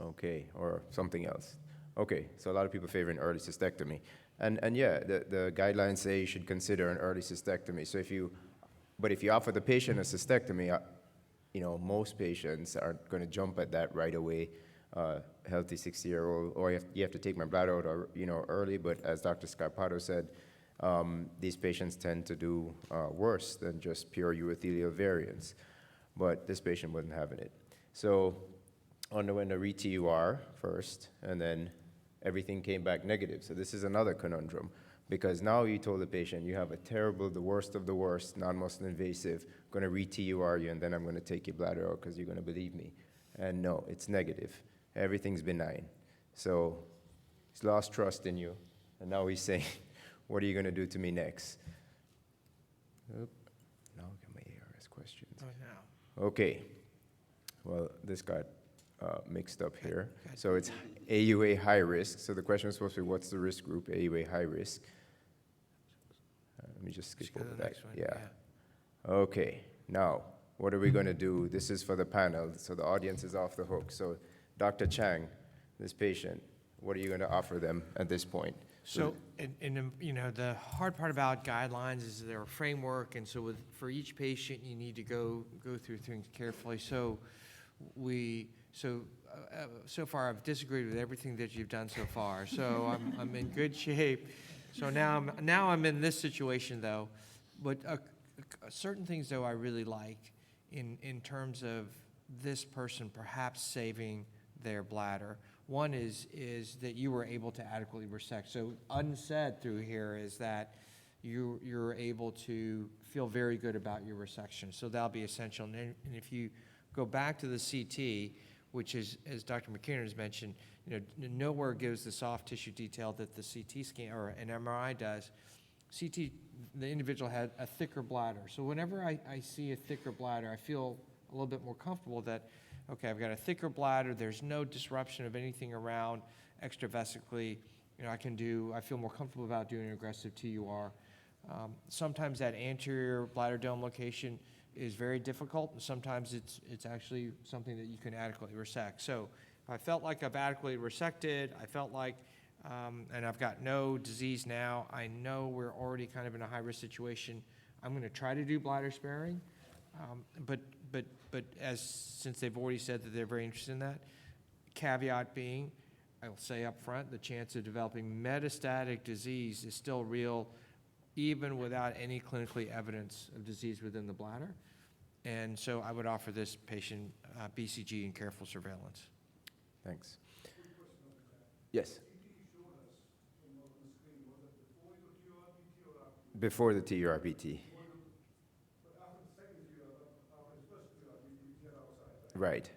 Okay, or something else. Okay, so a lot of people favor an early cystectomy. And yeah, the guidelines say you should consider an early cystectomy. So if you offer the patient a cystectomy, you know, most patients aren't going to jump at that right away. Healthy 60-year-old, or you have to take my bladder out, or, you know, early. But as Dr. Scarpato said, these patients tend to do worse than just pure urothelial variants. But this patient wasn't having it. So underwent a re-TUR first, and then everything came back negative. So this is another conundrum, because now you told the patient you have a terrible, the worst of the worst, non-muscle invasive, going to re-TUR you, and then I'm going to take your bladder out because you're going to believe me. And no, it's negative. everything's benign. So he's lost trust in you, and now he's saying, what are you going to do to me next? Oop. Now I got my ARS questions. Oh, no. Okay. Well, this got mixed up here. So it's AUA high risk. So the question was supposed to be, what's the risk group? AUA high risk. Let me just skip Just go to over the that. next one, Yeah. Okay. Now, what are we going to do? This is for the panel, so the audience is off the hook. So, Dr. Chang, this patient, what are you going to offer them at this point? So, you know, the hard part about guidelines is they're a framework, and so for each patient, you need to go through things carefully. So, so far, I've disagreed with everything that you've done so far. So I'm in good shape. So now I'm in this situation though, but certain things though I really like in terms of this person perhaps saving their bladder. One is that you were able to adequately resect. So unsaid through here is that you're able to feel very good about your resection. So that'll be essential. And if you go back to the CT, which is, as Dr. McKiernan has mentioned, you know, nowhere gives the soft tissue detail that the CT scan or an MRI does. CT, the individual had a thicker bladder. So whenever I see a thicker bladder, I feel a little bit more comfortable that, okay, I've got a thicker bladder, there's no disruption of anything around extravesically. You know, I feel more comfortable about doing an aggressive TUR. Sometimes that anterior bladder dome location is very difficult, and sometimes it's actually something that you can adequately resect. So if I felt like I've adequately resected, I felt like, and I've got no disease now, I know we're already kind of in a high-risk situation, I'm gonna try to do bladder sparing, but since they've already said that they're very interested in that, caveat being, I'll say up front, the chance of developing metastatic disease is still real, even without any clinically evidence of disease within the bladder. And so I would offer this patient BCG and careful surveillance. Thanks. Yes. Before the TURBT. Right.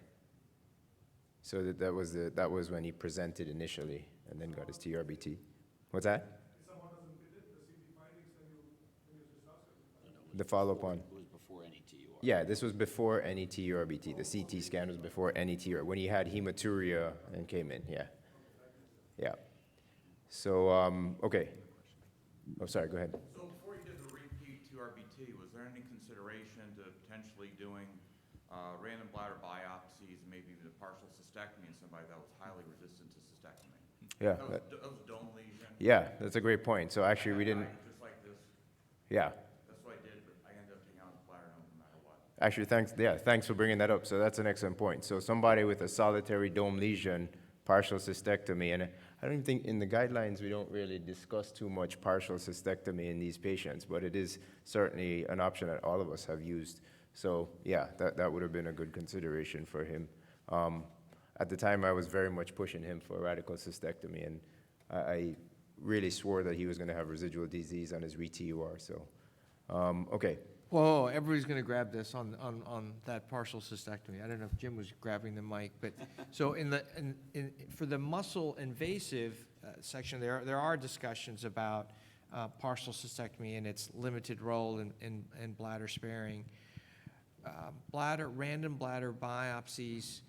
So that was when he presented initially and then got his TURBT. What's that? The follow-up on. It was before any TUR. Yeah, this was before any TURBT. The CT scan was before any TUR, when he had hematuria and came in, yeah. Yeah. So, okay. Oh, sorry, go ahead. So before you did the repeat TURBT, was there any consideration to potentially doing random bladder biopsies, maybe even a partial cystectomy in somebody that was highly resistant to cystectomy? Yeah. That was a dome lesion. Yeah, that's a great point. So actually, we didn't, Just like this. yeah. That's what I did, but I ended up taking out the bladder no matter what. Actually, thanks for bringing that up. So that's an excellent point. So somebody with a solitary dome lesion, partial cystectomy, and I don't even think in the guidelines we don't really discuss too much partial cystectomy in these patients, but it is certainly an option that all of us have used. So yeah, that would have been a good consideration for him. At the time, I was very much pushing him for radical cystectomy, and I really swore that he was going to have residual disease on his re-TUR. So, okay. Whoa, everybody's gonna grab this on that partial cystectomy. I don't know if Jim was grabbing the mic, but, so for the muscle invasive section, there are discussions about partial cystectomy and its limited role in bladder sparing. Random bladder biopsies,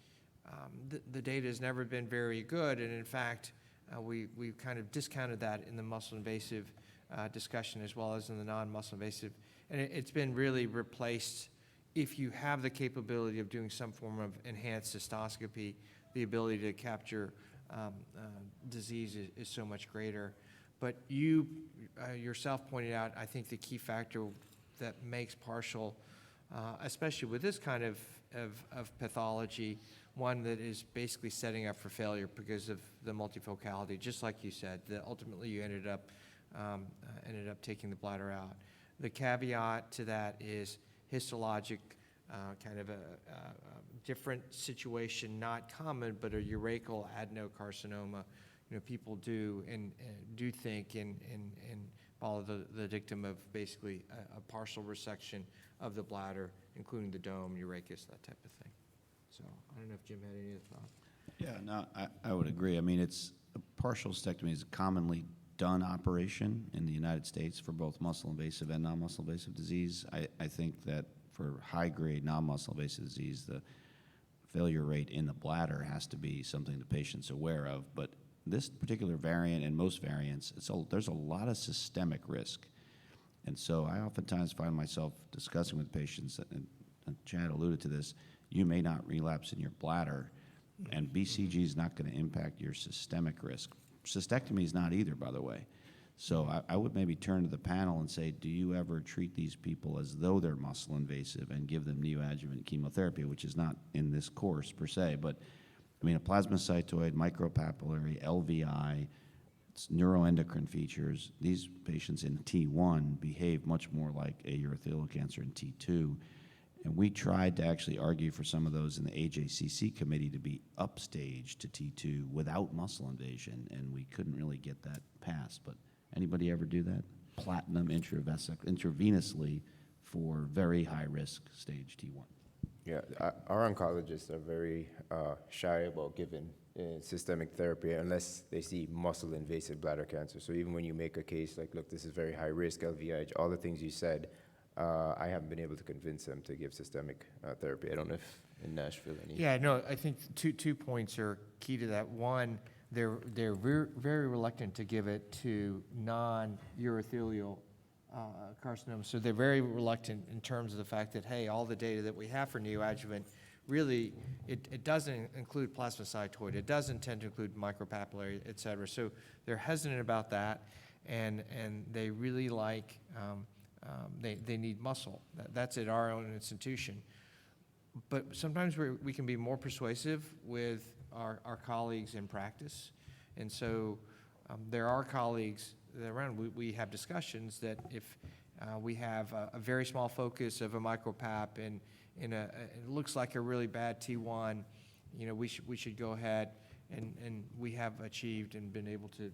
the data has never been very good, and in fact, we've kind of discounted that in the muscle invasive discussion as well as in the non-muscle invasive. And it's been really replaced, if you have the capability of doing some form of enhanced cystoscopy, the ability to capture disease is so much greater. But you yourself pointed out, I think the key factor that makes partial, especially with this kind of pathology, one that is basically setting up for failure because of the multifocality, just like you said, that ultimately you ended up taking the bladder out. The caveat to that is histologic, kind of a different situation, not common, but a urachal adenocarcinoma. You know, people do think and follow the dictum of basically a partial resection of the bladder, including the dome, urachus, that type of thing. So I don't know if Jim had any other thoughts. Yeah, no, I would agree. I mean, a partial cystectomy is a commonly done operation in the United States for both muscle invasive and non-muscle invasive disease. I think that for high-grade non-muscle invasive disease, the failure rate in the bladder has to be something the patient's aware of. But this particular variant and most variants, there's a lot of systemic risk. And so I oftentimes find myself discussing with patients, and Chad alluded to this, you may not relapse in your bladder, and BCG is not going to impact your systemic risk. Cystectomy is not either, by the way. So I would maybe turn to the panel and say, do you ever treat these people as though they're muscle invasive and give them neoadjuvant chemotherapy, which is not in this course per se, but I mean, a plasmacytoid, micropapillary, LVI, it's neuroendocrine features. These patients in T1 behave much more like a urothelial cancer in T2. And we tried to actually argue for some of those in the AJCC committee to be upstaged to T2 without muscle invasion, and we couldn't really get that passed. But anybody ever do that? Platinum intravenously for very high-risk stage T1. Yeah, our oncologists are very shy about giving systemic therapy unless they see muscle invasive bladder cancer. So even when you make a case like, look, this is very high risk, LVIH, all the things you said, I haven't been able to convince them to give systemic therapy. I don't know if in Nashville any. Yeah, no, I think two points are key to that. One, they're very reluctant to give it to non-urothelial carcinoma. So they're very reluctant in terms of the fact that, hey, all the data that we have for neoadjuvant, really, it doesn't include plasmacytoid. It doesn't tend to include micropapillary, et cetera. So they're hesitant about that, and they really like, they need muscle. That's at our own institution. But sometimes we can be more persuasive with our colleagues in practice. And so there are colleagues that around, we have discussions that if we have a very small focus of a micropap and it looks like a really bad T1, you know, we should go ahead and we have achieved and been able to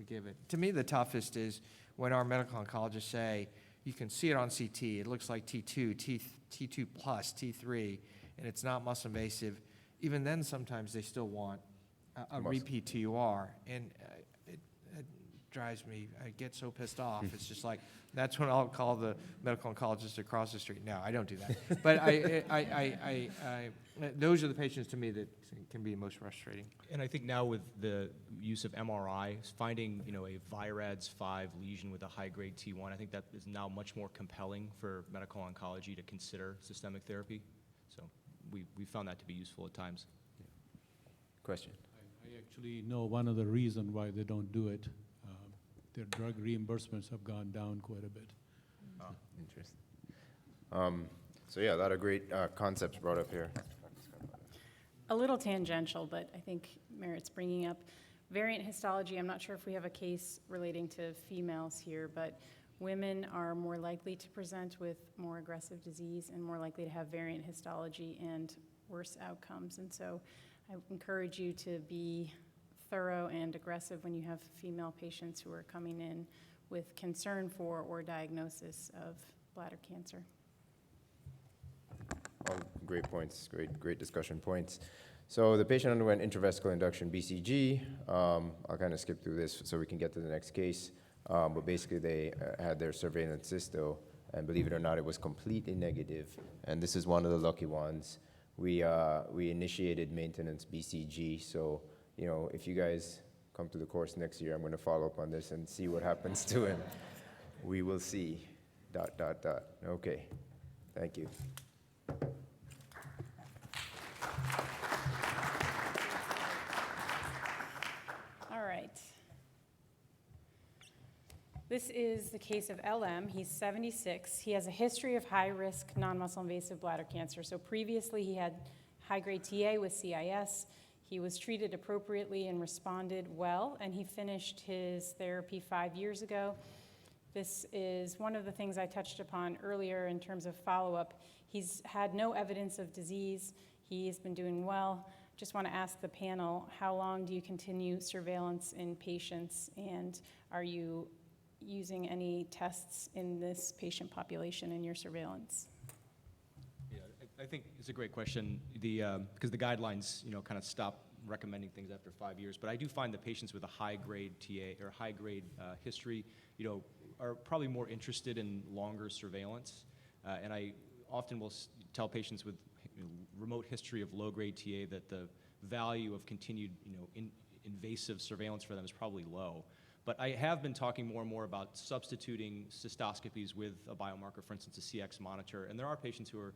give it. To me, the toughest is when our medical oncologists say, you can see it on CT, it looks like T2, T2 plus, T3, and it's not muscle invasive. Even then, sometimes they still want a repeat TUR, and it drives me, I get so pissed off. It's just like, that's when I'll call the medical oncologist across the street. No, I don't do that. But those are the patients to me that can be most frustrating. And I think now with the use of MRI, finding, you know, a VIRADS-5 lesion with a high-grade T1, I think that is now much more compelling for medical oncology to consider systemic therapy. So we found that to be useful at times. Question? I actually know one of the reasons why they don't do it. Their drug reimbursements have gone down quite a bit. Oh, interesting. So yeah, a lot of great concepts brought up here. A little tangential, but I think merits bringing up. Variant histology, I'm not sure if we have a case relating to females here, but women are more likely to present with more aggressive disease and more likely to have variant histology and worse outcomes. And so I encourage you to be thorough and aggressive when you have female patients who are coming in with concern for or diagnosis of bladder cancer. All great points, great discussion points. So the patient underwent intravesical induction BCG. I'll kind of skip through this so we can get to the next case. But basically they had their surveillance cysto, and believe it or not, it was completely negative. And this is one of the lucky ones. We initiated maintenance BCG, so you know, if you guys come to the course next year, I'm going to follow up on this and see what happens to him. We will see. ... Okay, thank you. All right. This is the case of LM. He's 76. He has a history of high-risk non-muscle invasive bladder cancer. So previously he had high-grade TA with CIS. He was treated appropriately and responded well, and he finished his therapy 5 years ago. This is one of the things I touched upon earlier in terms of follow-up. He's had no evidence of disease. He's been doing well. Just want to ask the panel, how long do you continue surveillance in patients, and are you using any tests in this patient population in your surveillance? Yeah, I think it's a great question. Because the guidelines, you know, kind of stop recommending things after 5 years, but I do find that patients with a high-grade TA or high-grade history, are probably more interested in longer surveillance. And I often will tell patients with remote history of low-grade TA that the value of continued, invasive surveillance for them is probably low. But I have been talking more and more about substituting cystoscopies with a biomarker, for instance, a CX monitor, and there are patients who are,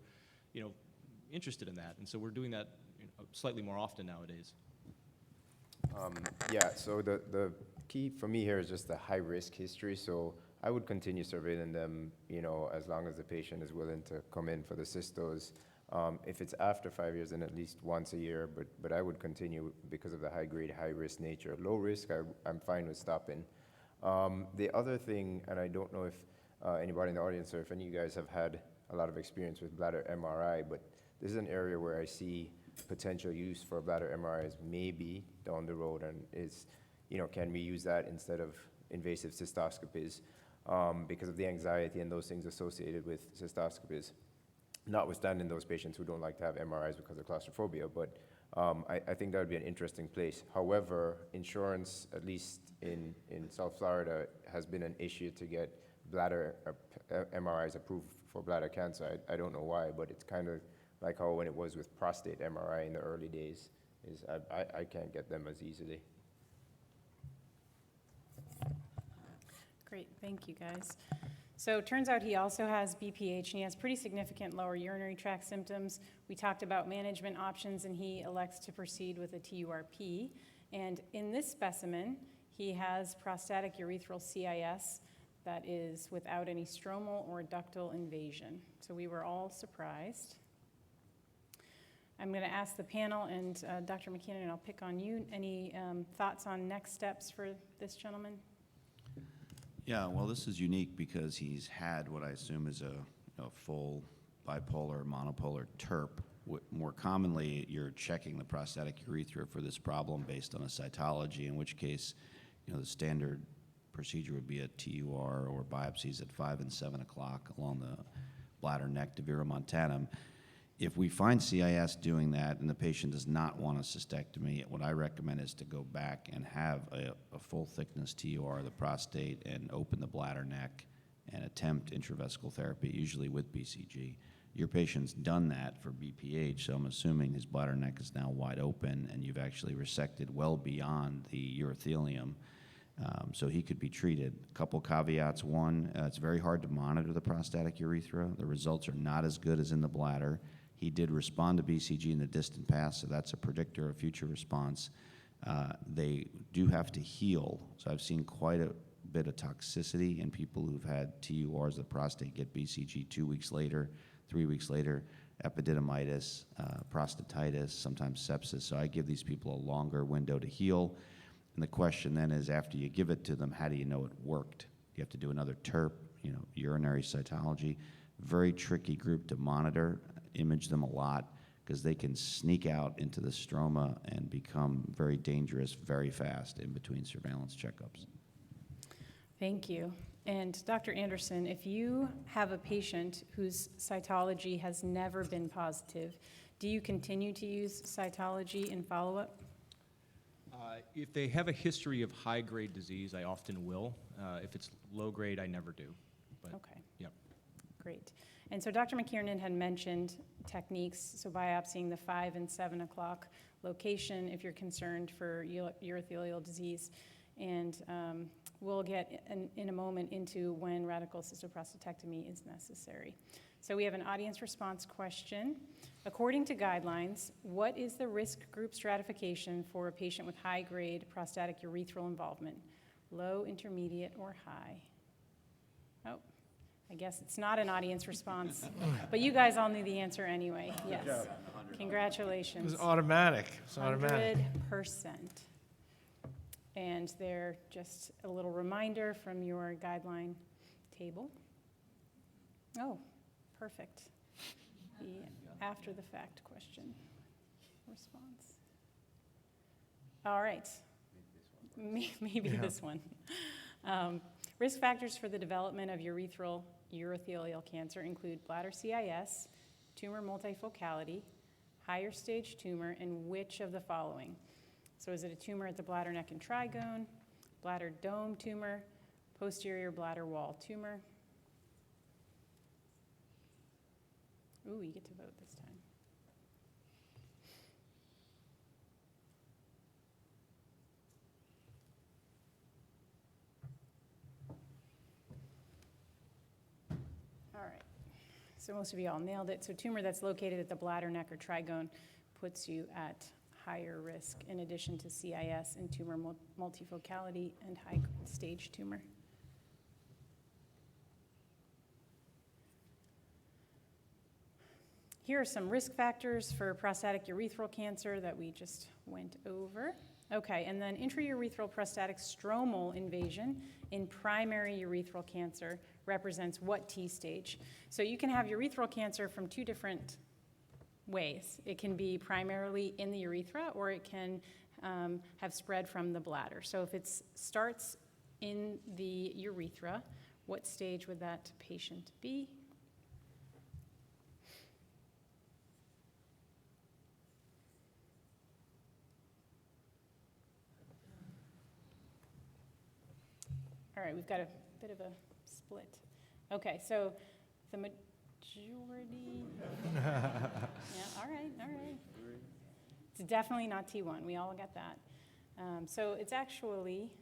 interested in that, and so we're doing that slightly more often nowadays. Yeah, so the key for me here is just the high-risk history, so I would continue surveilling them, as long as the patient is willing to come in for the cystos. If it's after 5 years, then at least once a year, but I would continue because of the high-grade, high-risk nature. Low risk, I'm fine with stopping. The other thing, and I don't know if anybody in the audience or if any of you guys have had a lot of experience with bladder MRI, but this is an area where I see potential use for bladder MRIs maybe down the road, and is, can we use that instead of invasive cystoscopies because of the anxiety and those things associated with cystoscopies, notwithstanding those patients who don't like to have MRIs because of claustrophobia, but I think that would be an interesting place. However, insurance, at least in South Florida, has been an issue to get bladder MRIs approved for bladder cancer. I don't know why, but it's kind of like how when it was with prostate MRI in the early days, is I can't get them as easily. Great, thank you, guys. So it turns out he also has BPH, and he has pretty significant lower urinary tract symptoms. We talked about management options, and he elects to proceed with a TURP. And in this specimen, he has prostatic urethral CIS that is without any stromal or ductal invasion. So we were all surprised. I'm going to ask the panel, and Dr. McKinnon, I'll pick on you. Any thoughts on next steps for this gentleman? Yeah, well, this is unique because he's had what I assume is a full bipolar, monopolar TURP. More commonly, you're checking the prostatic urethra for this problem based on a cytology, in which case, the standard procedure would be a TUR or biopsies at 5 and 7 o'clock along the bladder neck to verumontanum. If we find CIS doing that and the patient does not want a cystectomy, what I recommend is to go back and have a full thickness TUR of the prostate and open the bladder neck and attempt intravesical therapy, usually with BCG. Your patient's done that for BPH, so I'm assuming his bladder neck is now wide open and you've actually resected well beyond the urothelium. So he could be treated. A couple caveats. One, it's very hard to monitor the prostatic urethra. The results are not as good as in the bladder. He did respond to BCG in the distant past, so that's a predictor of future response. They do have to heal, so I've seen quite a bit of toxicity in people who've had TURs of the prostate, get BCG 2 weeks later, 3 weeks later, epididymitis, prostatitis, sometimes sepsis. So I give these people a longer window to heal. And the question then is, after you give it to them, how do you know it worked? You have to do another TURP, urinary cytology. Very tricky group to monitor, image them a lot, because they can sneak out into the stroma and become very dangerous very fast in between surveillance checkups. Thank you. And Dr. Anderson, if you have a patient whose cytology has never been positive, do you continue to use cytology in follow-up? If they have a history of high-grade disease, I often will. If it's low-grade, I never do. But, Okay. Yep. Great. And so Dr. McKiernan had mentioned techniques, so biopsying the 5 and 7 o'clock location if you're concerned for urothelial disease. And we'll get in a moment into when radical cystoprostatectomy is necessary. So we have an audience response question. According to guidelines, what is the risk group stratification for a patient with high-grade prostatic urethral involvement? Low, intermediate, or high? Oh, I guess it's not an audience response, but you guys all knew the answer anyway. Yes. Congratulations. It was automatic. It's automatic. 100%. And they're just a little reminder from your guideline table. Oh, perfect. The after the fact question response. All right. Maybe this one. Risk factors for the development of urothelial cancer include bladder CIS, tumor multifocality, higher stage tumor, and which of the following? So is it a tumor at the bladder, neck, and trigone, bladder dome tumor, posterior bladder wall tumor? Ooh, you get to vote this time. All right. So most of you all nailed it. So tumor that's located at the bladder, neck, or trigone puts you at higher risk in addition to CIS and tumor multifocality and high-stage tumor. Here are some risk factors for prostatic urethral cancer that we just went over. Okay, and then intraurethral prostatic stromal invasion in primary urethral cancer represents what T stage? So you can have urethral cancer from two different ways. It can be primarily in the urethra, or it can have spread from the bladder. So if it starts in the urethra, what stage would that patient be? All right, we've got a bit of a split. Okay, so the majority, yeah, all right. It's definitely not T1, we all get that. So it's actually,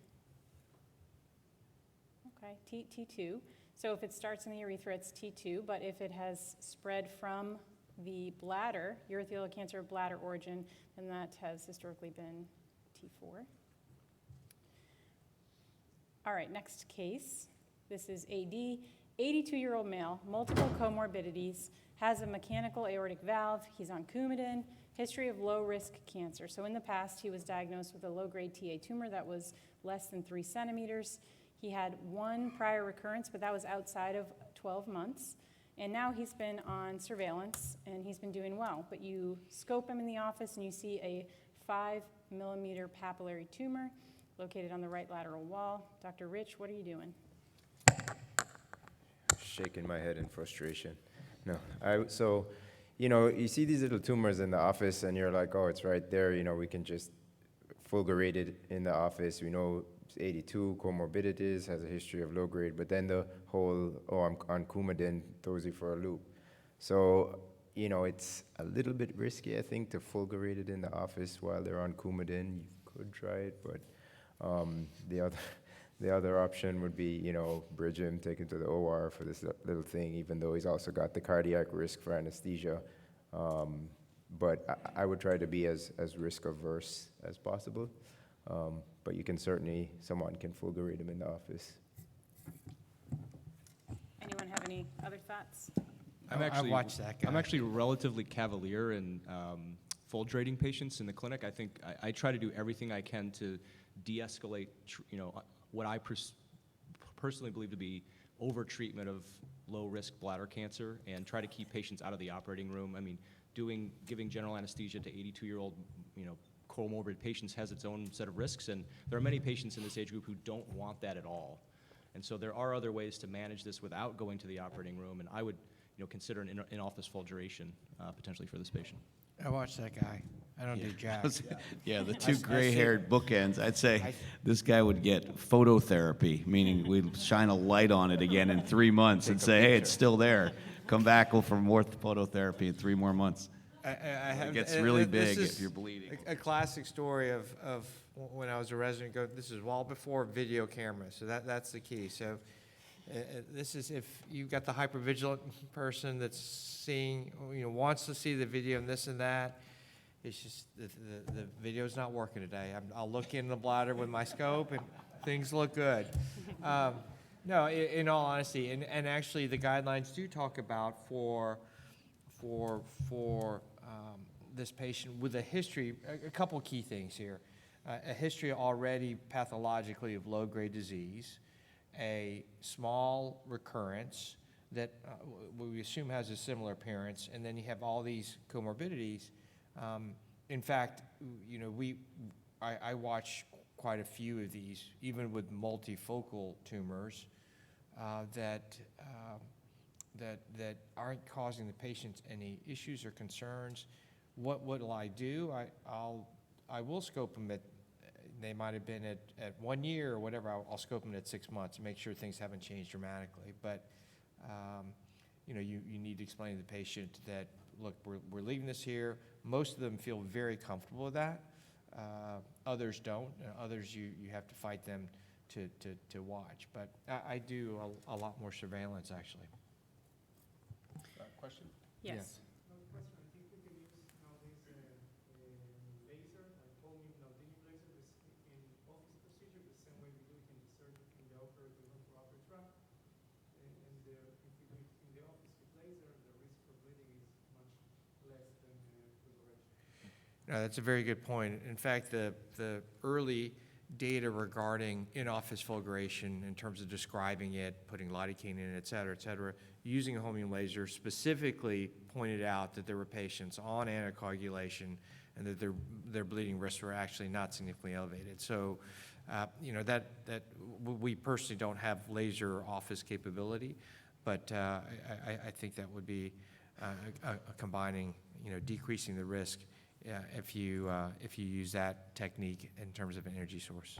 okay, T2. So if it starts in the urethra, it's T2, but if it has spread from the bladder, urothelial cancer of bladder origin, then that has historically been T4. All right, next case. This is AD, 82-year-old male, multiple comorbidities, has a mechanical aortic valve, he's on Coumadin, history of low-risk cancer. So in the past, he was diagnosed with a low-grade TA tumor that was less than 3 centimeters. He had one prior recurrence, but that was outside of 12 months. And now he's been on surveillance, and he's been doing well. But you scope him in the office, and you see a 5-millimeter papillary tumor located on the right lateral wall. Dr. Rich, what are you doing? Shaking my head in frustration. No, so, you see these little tumors in the office and you're like, oh, it's right there, we can just fulgurate it in the office. We know it's 82, comorbidities, has a history of low grade, but then the whole, oh, I'm on Coumadin, throws you for a loop. So, it's a little bit risky, I think, to fulgurate it in the office while they're on Coumadin. You could try it, but the other option would be, bridge him, take him to the OR for this little thing, even though he's also got the cardiac risk for anesthesia. But I would try to be as risk averse as possible. But you can certainly, someone can fulgurate him in the office. Anyone have any other thoughts? I watched that guy. I'm actually relatively cavalier in fulgurating patients in the clinic. I think I try to do everything I can to de-escalate, what I personally believe to be over-treatment of low-risk bladder cancer, and try to keep patients out of the operating room. I mean, giving general anesthesia to 82-year-old, comorbid patients has its own set of risks, and there are many patients in this age group who don't want that at all. And so there are other ways to manage this without going to the operating room, and I would, consider an in-office fulguration potentially for this patient. I watched that guy. I don't do jack. Yeah, the two gray-haired bookends. I'd say this guy would get phototherapy, meaning we'd shine a light on it again in 3 months and say, hey, it's still there. Come back for more phototherapy in 3 more months. It gets really big if you're bleeding. A classic story of when I was a resident. This is well before video cameras, so that's the key. So this is if you've got the hypervigilant person that's seeing, wants to see the video and this and that. It's just the video's not working today. I'll look in the bladder with my scope and things look good. No, in all honesty, and actually the guidelines do talk about for this patient with a history, a couple key things here. A history already pathologically of low-grade disease, a small recurrence that we assume has a similar appearance, and then you have all these comorbidities. In fact, I watch quite a few of these, even with multifocal tumors, that aren't causing the patients any issues or concerns. What will I do? I will scope them at, they might have been at 1 year or whatever, I'll scope them at 6 months and make sure things haven't changed dramatically. But, you know, you need to explain to the patient that, look, we're leaving this here. Most of them feel very comfortable with that. Others don't. Others, you have to fight them to watch. But I do a lot more surveillance, actually. Question? Yes. Another question, I think we can use nowadays laser, like holmium neodymium laser, in office procedure, the same way we do it in the upper tract. And if we do it in the office with laser, the risk for bleeding is much less than fulguration. No, that's a very good point. In fact, the early data regarding in-office fulguration in terms of describing it, putting lidocaine in it, et cetera, using a holmium laser specifically pointed out that there were patients on anticoagulation and that their bleeding risks were actually not significantly elevated. So, you know, that we personally don't have laser office capability, but I think that would be a combining, you know, decreasing the risk if you use that technique in terms of an energy source.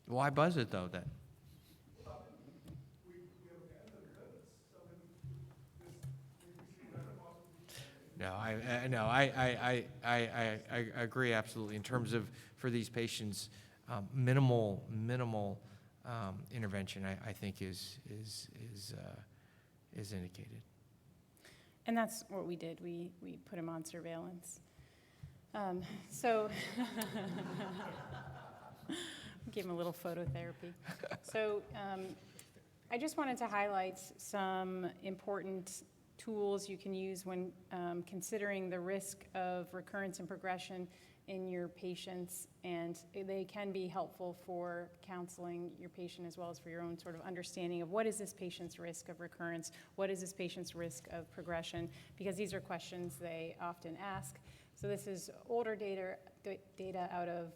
Why buzz it though then? No, I agree absolutely. In terms of, for these patients, minimal intervention, I think is indicated. And that's what we did. We put him on surveillance. So give him a little phototherapy. So I just wanted to highlight some important tools you can use when considering the risk of recurrence and progression in your patients, and they can be helpful for counseling your patient as well as for your own sort of understanding of what is this patient's risk of recurrence, what is this patient's risk of progression, because these are questions they often ask. So this is older data out of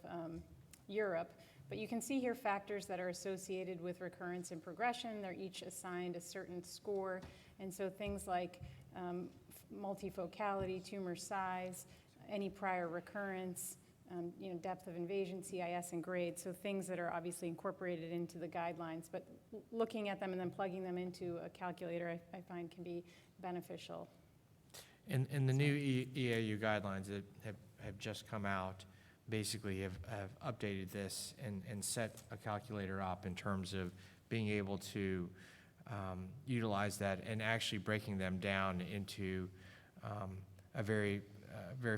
Europe, but you can see here factors that are associated with recurrence and progression. They're each assigned a certain score, and so things like multifocality, tumor size, any prior recurrence, you know, depth of invasion, CIS, and grade, so things that are obviously incorporated into the guidelines, but looking at them and then plugging them into a calculator I find can be beneficial. And the new EAU guidelines that have just come out basically have updated this and set a calculator up in terms of being able to utilize that and actually breaking them down into a very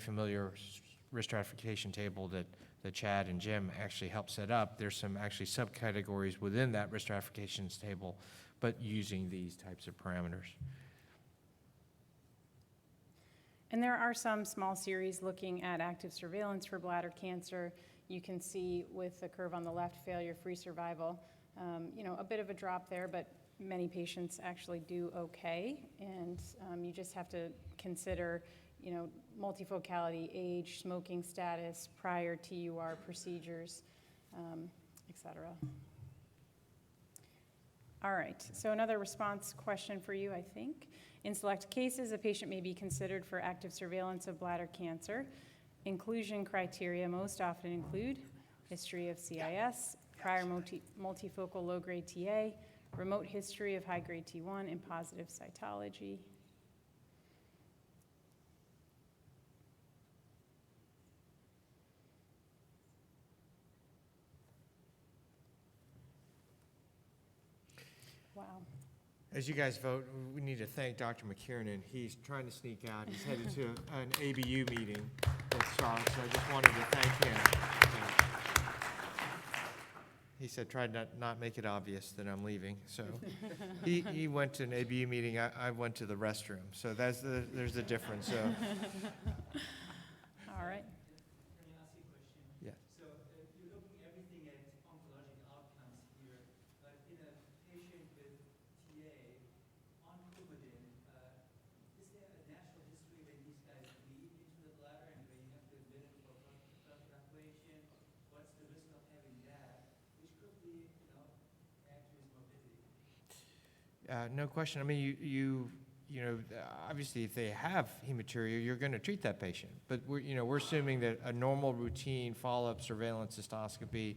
familiar risk stratification table that Chad and Jim actually helped set up. There's some actually subcategories within that risk stratification table, but using these types of parameters. And there are some small series looking at active surveillance for bladder cancer. You can see with the curve on the left, failure-free survival, you know, a bit of a drop there, but many patients actually do okay. And you just have to consider, you know, multifocality, age, smoking status, prior TUR procedures, et cetera. All right, so another response question for you, I think. In select cases, a patient may be considered for active surveillance of bladder cancer. Inclusion criteria most often include history of CIS, prior multifocal low-grade TA, remote history of high-grade T1, and positive cytology. Wow. As you guys vote, we need to thank Dr. McKiernan. He's trying to sneak out. He's headed to an ABU meeting with Charlotte, so I just wanted to thank him. He said, try to not make it obvious that I'm leaving. So he went to an ABU meeting. I went to the restroom. So there's the difference. So. All right. Can I ask you a question? Yeah. So you're looking everything at oncologic outcomes here, but in a patient with TA on Coumadin, No question. I mean, you know, obviously, if they have hematuria, you're going to treat that patient. But we're assuming that a normal routine follow-up surveillance cystoscopy,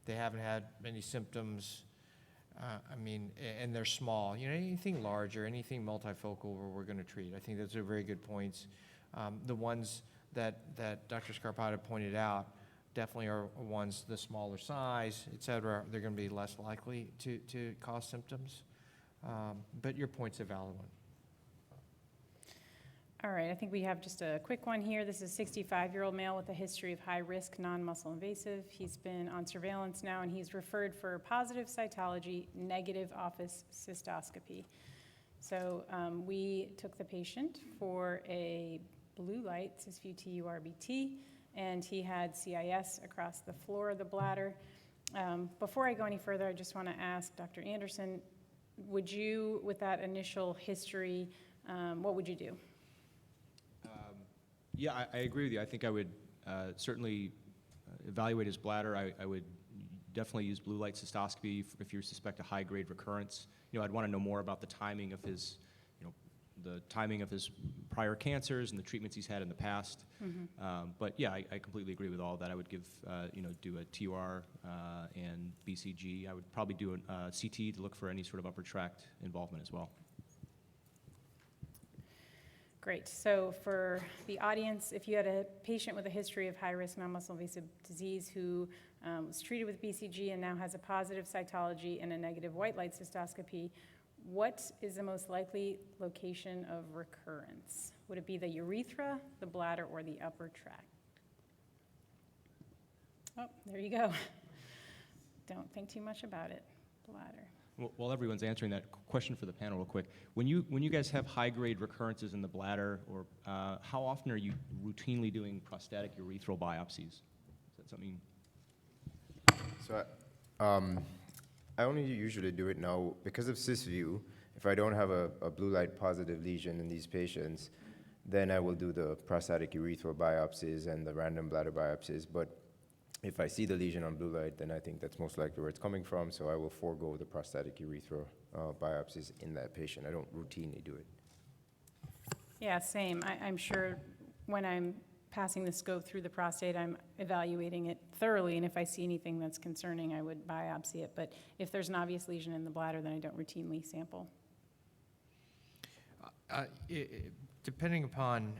they haven't had any symptoms. I mean, and they're small. You know, anything larger, anything multifocal, we're going to treat. I think those are very good points. The ones that Dr. Scarpata pointed out definitely are ones the smaller size, et cetera. They're going to be less likely to cause symptoms. But your point's a valid one. All right, I think we have just a quick one here. This is a 65-year-old male with a history of high-risk non-muscle invasive. He's been on surveillance now, and he's referred for positive cytology, negative office cystoscopy. So we took the patient for a blue light cysview RBT, and he had CIS across the floor of the bladder. Before I go any further, I just want to ask Dr. Anderson, would you, with that initial history, what would you do? Yeah, I agree with you. I think I would certainly evaluate his bladder. I would definitely use blue light cystoscopy if you suspect a high-grade recurrence. You know, I'd want to know more about the timing of his, the timing of his prior cancers and the treatments he's had in the past. But yeah, I completely agree with all of that. I would give, do a TUR and BCG. I would probably do a CT to look for any sort of upper tract involvement as well. Great. So for the audience, if you had a patient with a history of high-risk non-muscle invasive disease who was treated with BCG and now has a positive cytology and a negative white light cystoscopy, what is the most likely location of recurrence? Would it be the urethra, the bladder, or the upper tract? Oh, there you go. Don't think too much about it. Bladder. Well, while everyone's answering that, question for the panel real quick. When you guys have high-grade recurrences in the bladder, or how often are you routinely doing prostatic urethral biopsies? Is that something? So I only usually do it now because of cysview. If I don't have a blue light positive lesion in these patients, then I will do the prostatic urethral biopsies and the random bladder biopsies. But if I see the lesion on blue light, then I think that's most likely where it's coming from, so I will forego the prostatic urethral biopsies in that patient. I don't routinely do it. Yeah, same. I'm sure when I'm passing the scope through the prostate, I'm evaluating it thoroughly, and if I see anything that's concerning, I would biopsy it. But if there's an obvious lesion in the bladder, then I don't routinely sample. Depending upon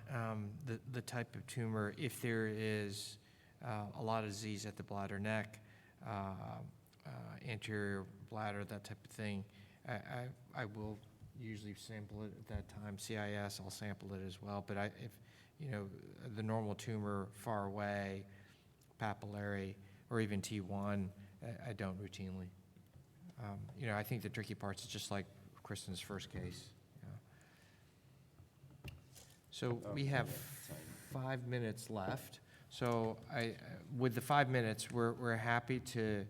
the type of tumor, if there is a lot of disease at the bladder neck, anterior bladder, that type of thing, I will usually sample it at that time. CIS, I'll sample it as well. But if the normal tumor far away, papillary, or even T1, I don't routinely. I think the tricky part is just like Kristen's first case. So we have 5 minutes left. So with the 5 minutes, we're happy to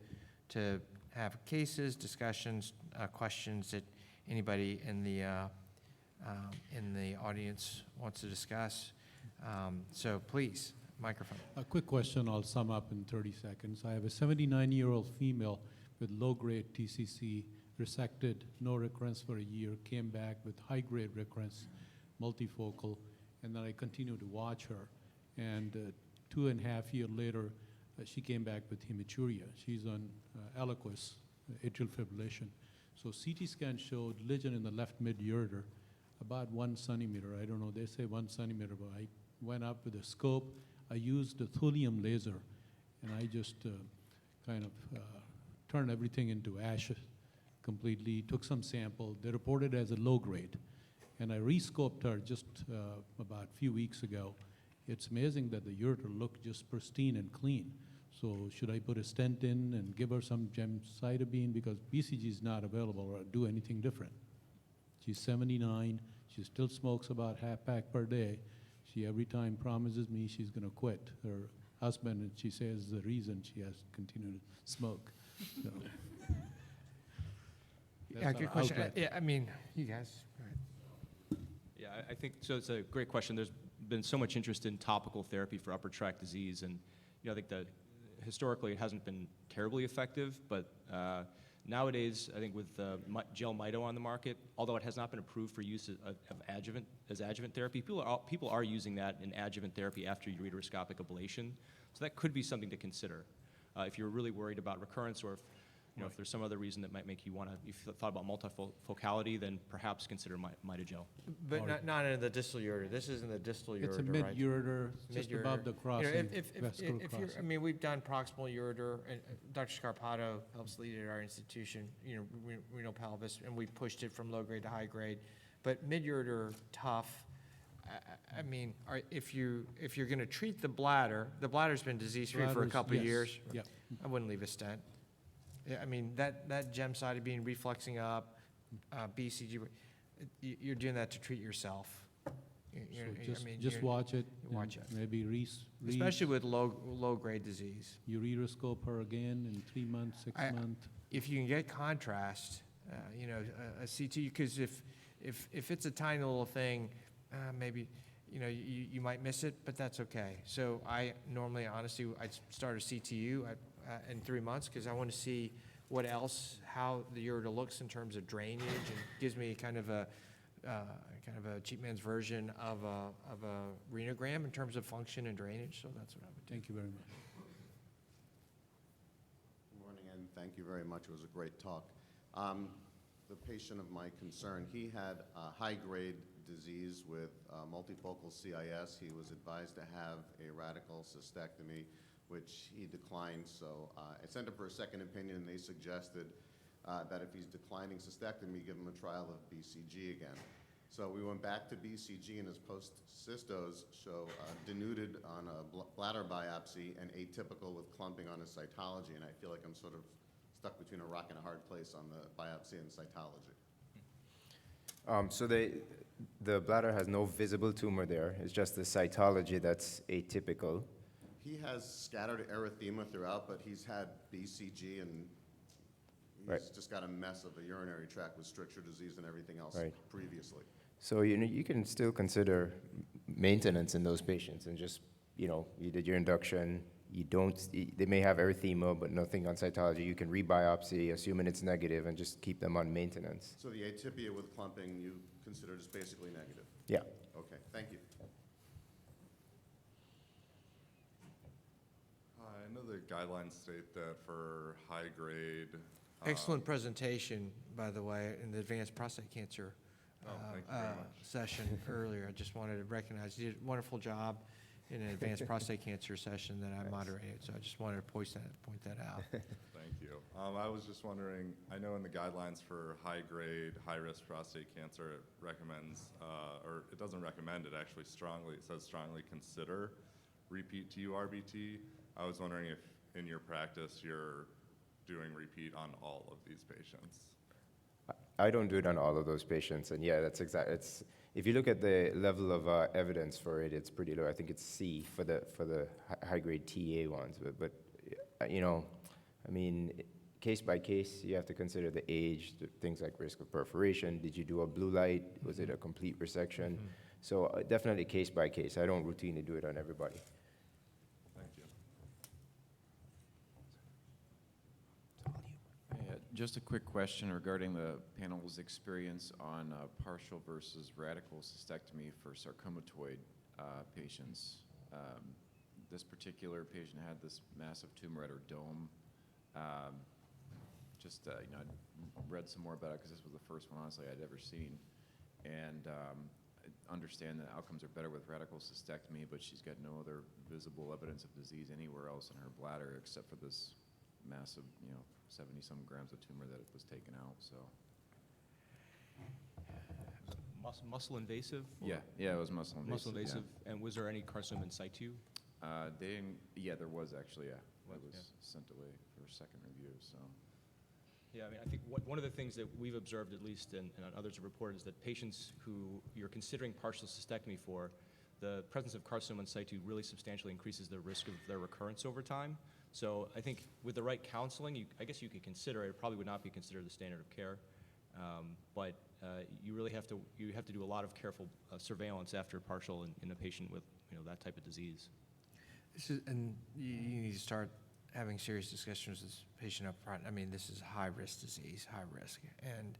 have cases, discussions, questions that anybody in the audience wants to discuss. So please, microphone. A quick question I'll sum up in 30 seconds. I have a 79-year-old female with low-grade TCC, resected, no recurrence for a year, came back with high-grade recurrence, multifocal, and then I continue to watch her. And 2.5 years later, she came back with hematuria. She's on Eliquis, atrial fibrillation. So CT scan showed lesion in the left mid-ureter, about 1 centimeter. I don't know, they say 1 centimeter, but I went up with a scope. I used the thulium laser, and I just kind of turned everything into ash completely, took some sample. They reported as a low grade. And I re-scoped her just about a few weeks ago. It's amazing that the ureter looked just pristine and clean. So should I put a stent in and give her some gemcitabine because BCG is not available, or do anything different? She's 79. She still smokes about half pack per day. She every time promises me she's going to quit her husband, and she says the reason she has to continue to smoke. So Yeah, good question. I mean, you guys. Go ahead. Yeah, I think so. It's a great question. There's been so much interest in topical therapy for upper tract disease, and I think that historically it hasn't been terribly effective. But Nowadays, I think with gel mito on the market, although it has not been approved for use as adjuvant therapy, people are using that in adjuvant therapy after ureteroscopic ablation. So that could be something to consider if you're really worried about recurrence, or if there's some other reason that might make you want to, if you thought about multifocality, then perhaps consider mitogel. But not in the distal ureter. This isn't the distal ureter, It's a right? mid-ureter, just Mid-ureter. above the crossing, vesical If you're, I crossing. mean, we've done proximal ureter, and Dr. Scarpato helps lead at our institution, renal pelvis, and we pushed it from low grade to high grade. But mid-ureter, tough. I mean, if you're going to treat the bladder's been disease-free for a Bladders, couple of yes. years. Yep. I wouldn't leave a stent. Yeah, I mean, that gemcitabine reflexing up, BCG, you're doing that to treat yourself. So just watch it. Watch and it. Maybe Especially with low-grade disease. ureteroscope her again in 3 months, 6 months. If you can get contrast, a CT, because if it's a tiny little thing, maybe, you might miss it, but that's okay. So I normally, honestly, I'd start a CTU in 3 months, because I want to see what else, how the ureter looks in terms of drainage, and gives me kind of a cheap man's version of a renogram in terms of function and drainage. So that's what I would do. Thank you very much. Good morning, and thank you very much. It was a great talk. The patient of my concern, he had high-grade disease with multifocal CIS. He was advised to have a radical cystectomy, which he declined. So I sent him for a second opinion, and they suggested that if he's declining cystectomy, give him a trial of BCG again. So we went back to BCG, and his post-cystos show denuded on a bladder biopsy and atypical with clumping on his cytology. And I feel like I'm sort of stuck between a rock and a hard place on the biopsy and cytology. So the bladder has no visible tumor there. It's just the cytology that's atypical. He has scattered erythema throughout, but he's had BCG, and he's Right. just got a mess of the urinary tract with stricture disease and everything else Right. previously. So you can still consider maintenance in those patients, and just you did your induction. They may have erythema, but nothing on cytology. You can rebiopsy, assuming it's negative, and just keep them on maintenance. So the atypia with clumping you consider just basically negative? Yeah. Okay, thank you. I know the guidelines state that for high grade. Excellent presentation, by the way, in the advanced prostate cancer thank you very much. session earlier. I just wanted to recognize you did a wonderful job in an advanced prostate cancer session that I moderated. So I just wanted to point that out. Thank you. I was just wondering, I know in the guidelines for high grade, high risk prostate cancer, it recommends, or it doesn't recommend, it actually it says strongly consider repeat TURBT. I was wondering if in your practice you're doing repeat on all of these patients. I don't do it on all of those patients, and yeah, that's exactly. If you look at the level of evidence for it, it's pretty low. I think it's C for the high grade TA ones, but I mean, case by case, you have to consider the age, things like risk of perforation. Did you do a blue light? Was it a complete resection? So definitely case by case. I don't routinely do it on everybody. Thank you. Just a quick question regarding the panel's experience on partial versus radical cystectomy for sarcomatoid patients. This particular patient had this massive tumor at her dome. I read some more about it because this was the first one, honestly, I'd ever seen. And I understand that outcomes are better with radical cystectomy, but she's got no other visible evidence of disease anywhere else in her bladder except for this massive, 70-some grams of tumor that was taken out. So. Muscle invasive? Yeah, it was muscle invasive. Muscle invasive. Yeah. And was there any carcinoma in situ? There was actually, yeah. It was Yeah. sent away for a second review, so. Yeah, I mean, I think one of the things that we've observed, at least, and others have reported, is that patients who you're considering partial cystectomy for, the presence of carcinoma in situ really substantially increases the risk of their recurrence over time. So I think with the right counseling, I guess you could consider it. It probably would not be considered the standard of care, but you really have to do a lot of careful surveillance after partial in a patient with that type of disease. And you need to start having serious discussions with this patient up front. I mean, this is high-risk disease, high risk. And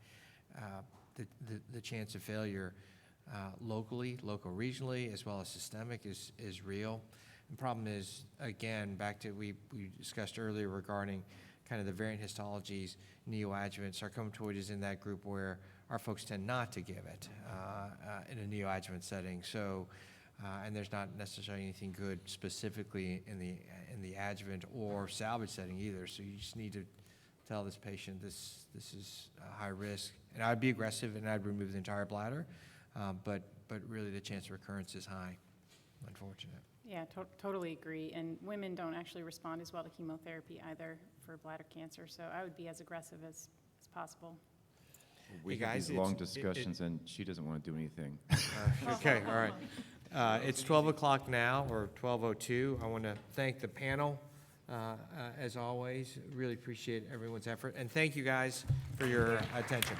the chance of failure local regionally, as well as systemic is real. The problem is, again, back to we discussed earlier regarding kind of the variant histologies, neoadjuvant sarcomatoid is in that group where our folks tend not to give it in a neoadjuvant setting. So, and there's not necessarily anything good specifically in the adjuvant or salvage setting either. So you just need to tell this patient this is high risk, and I'd be aggressive and I'd remove the entire bladder, but really the chance of recurrence is high. Unfortunate. Yeah, totally agree. And women don't actually respond as well to chemotherapy either for bladder cancer. So I would be as aggressive as possible. We Hey, have guys, these long it's- discussions, and she doesn't want to do anything. Okay, all right. It's 12 o'clock now, or 12:02. I want to thank the panel, as always. Really appreciate everyone's effort. And thank you guys for your attention.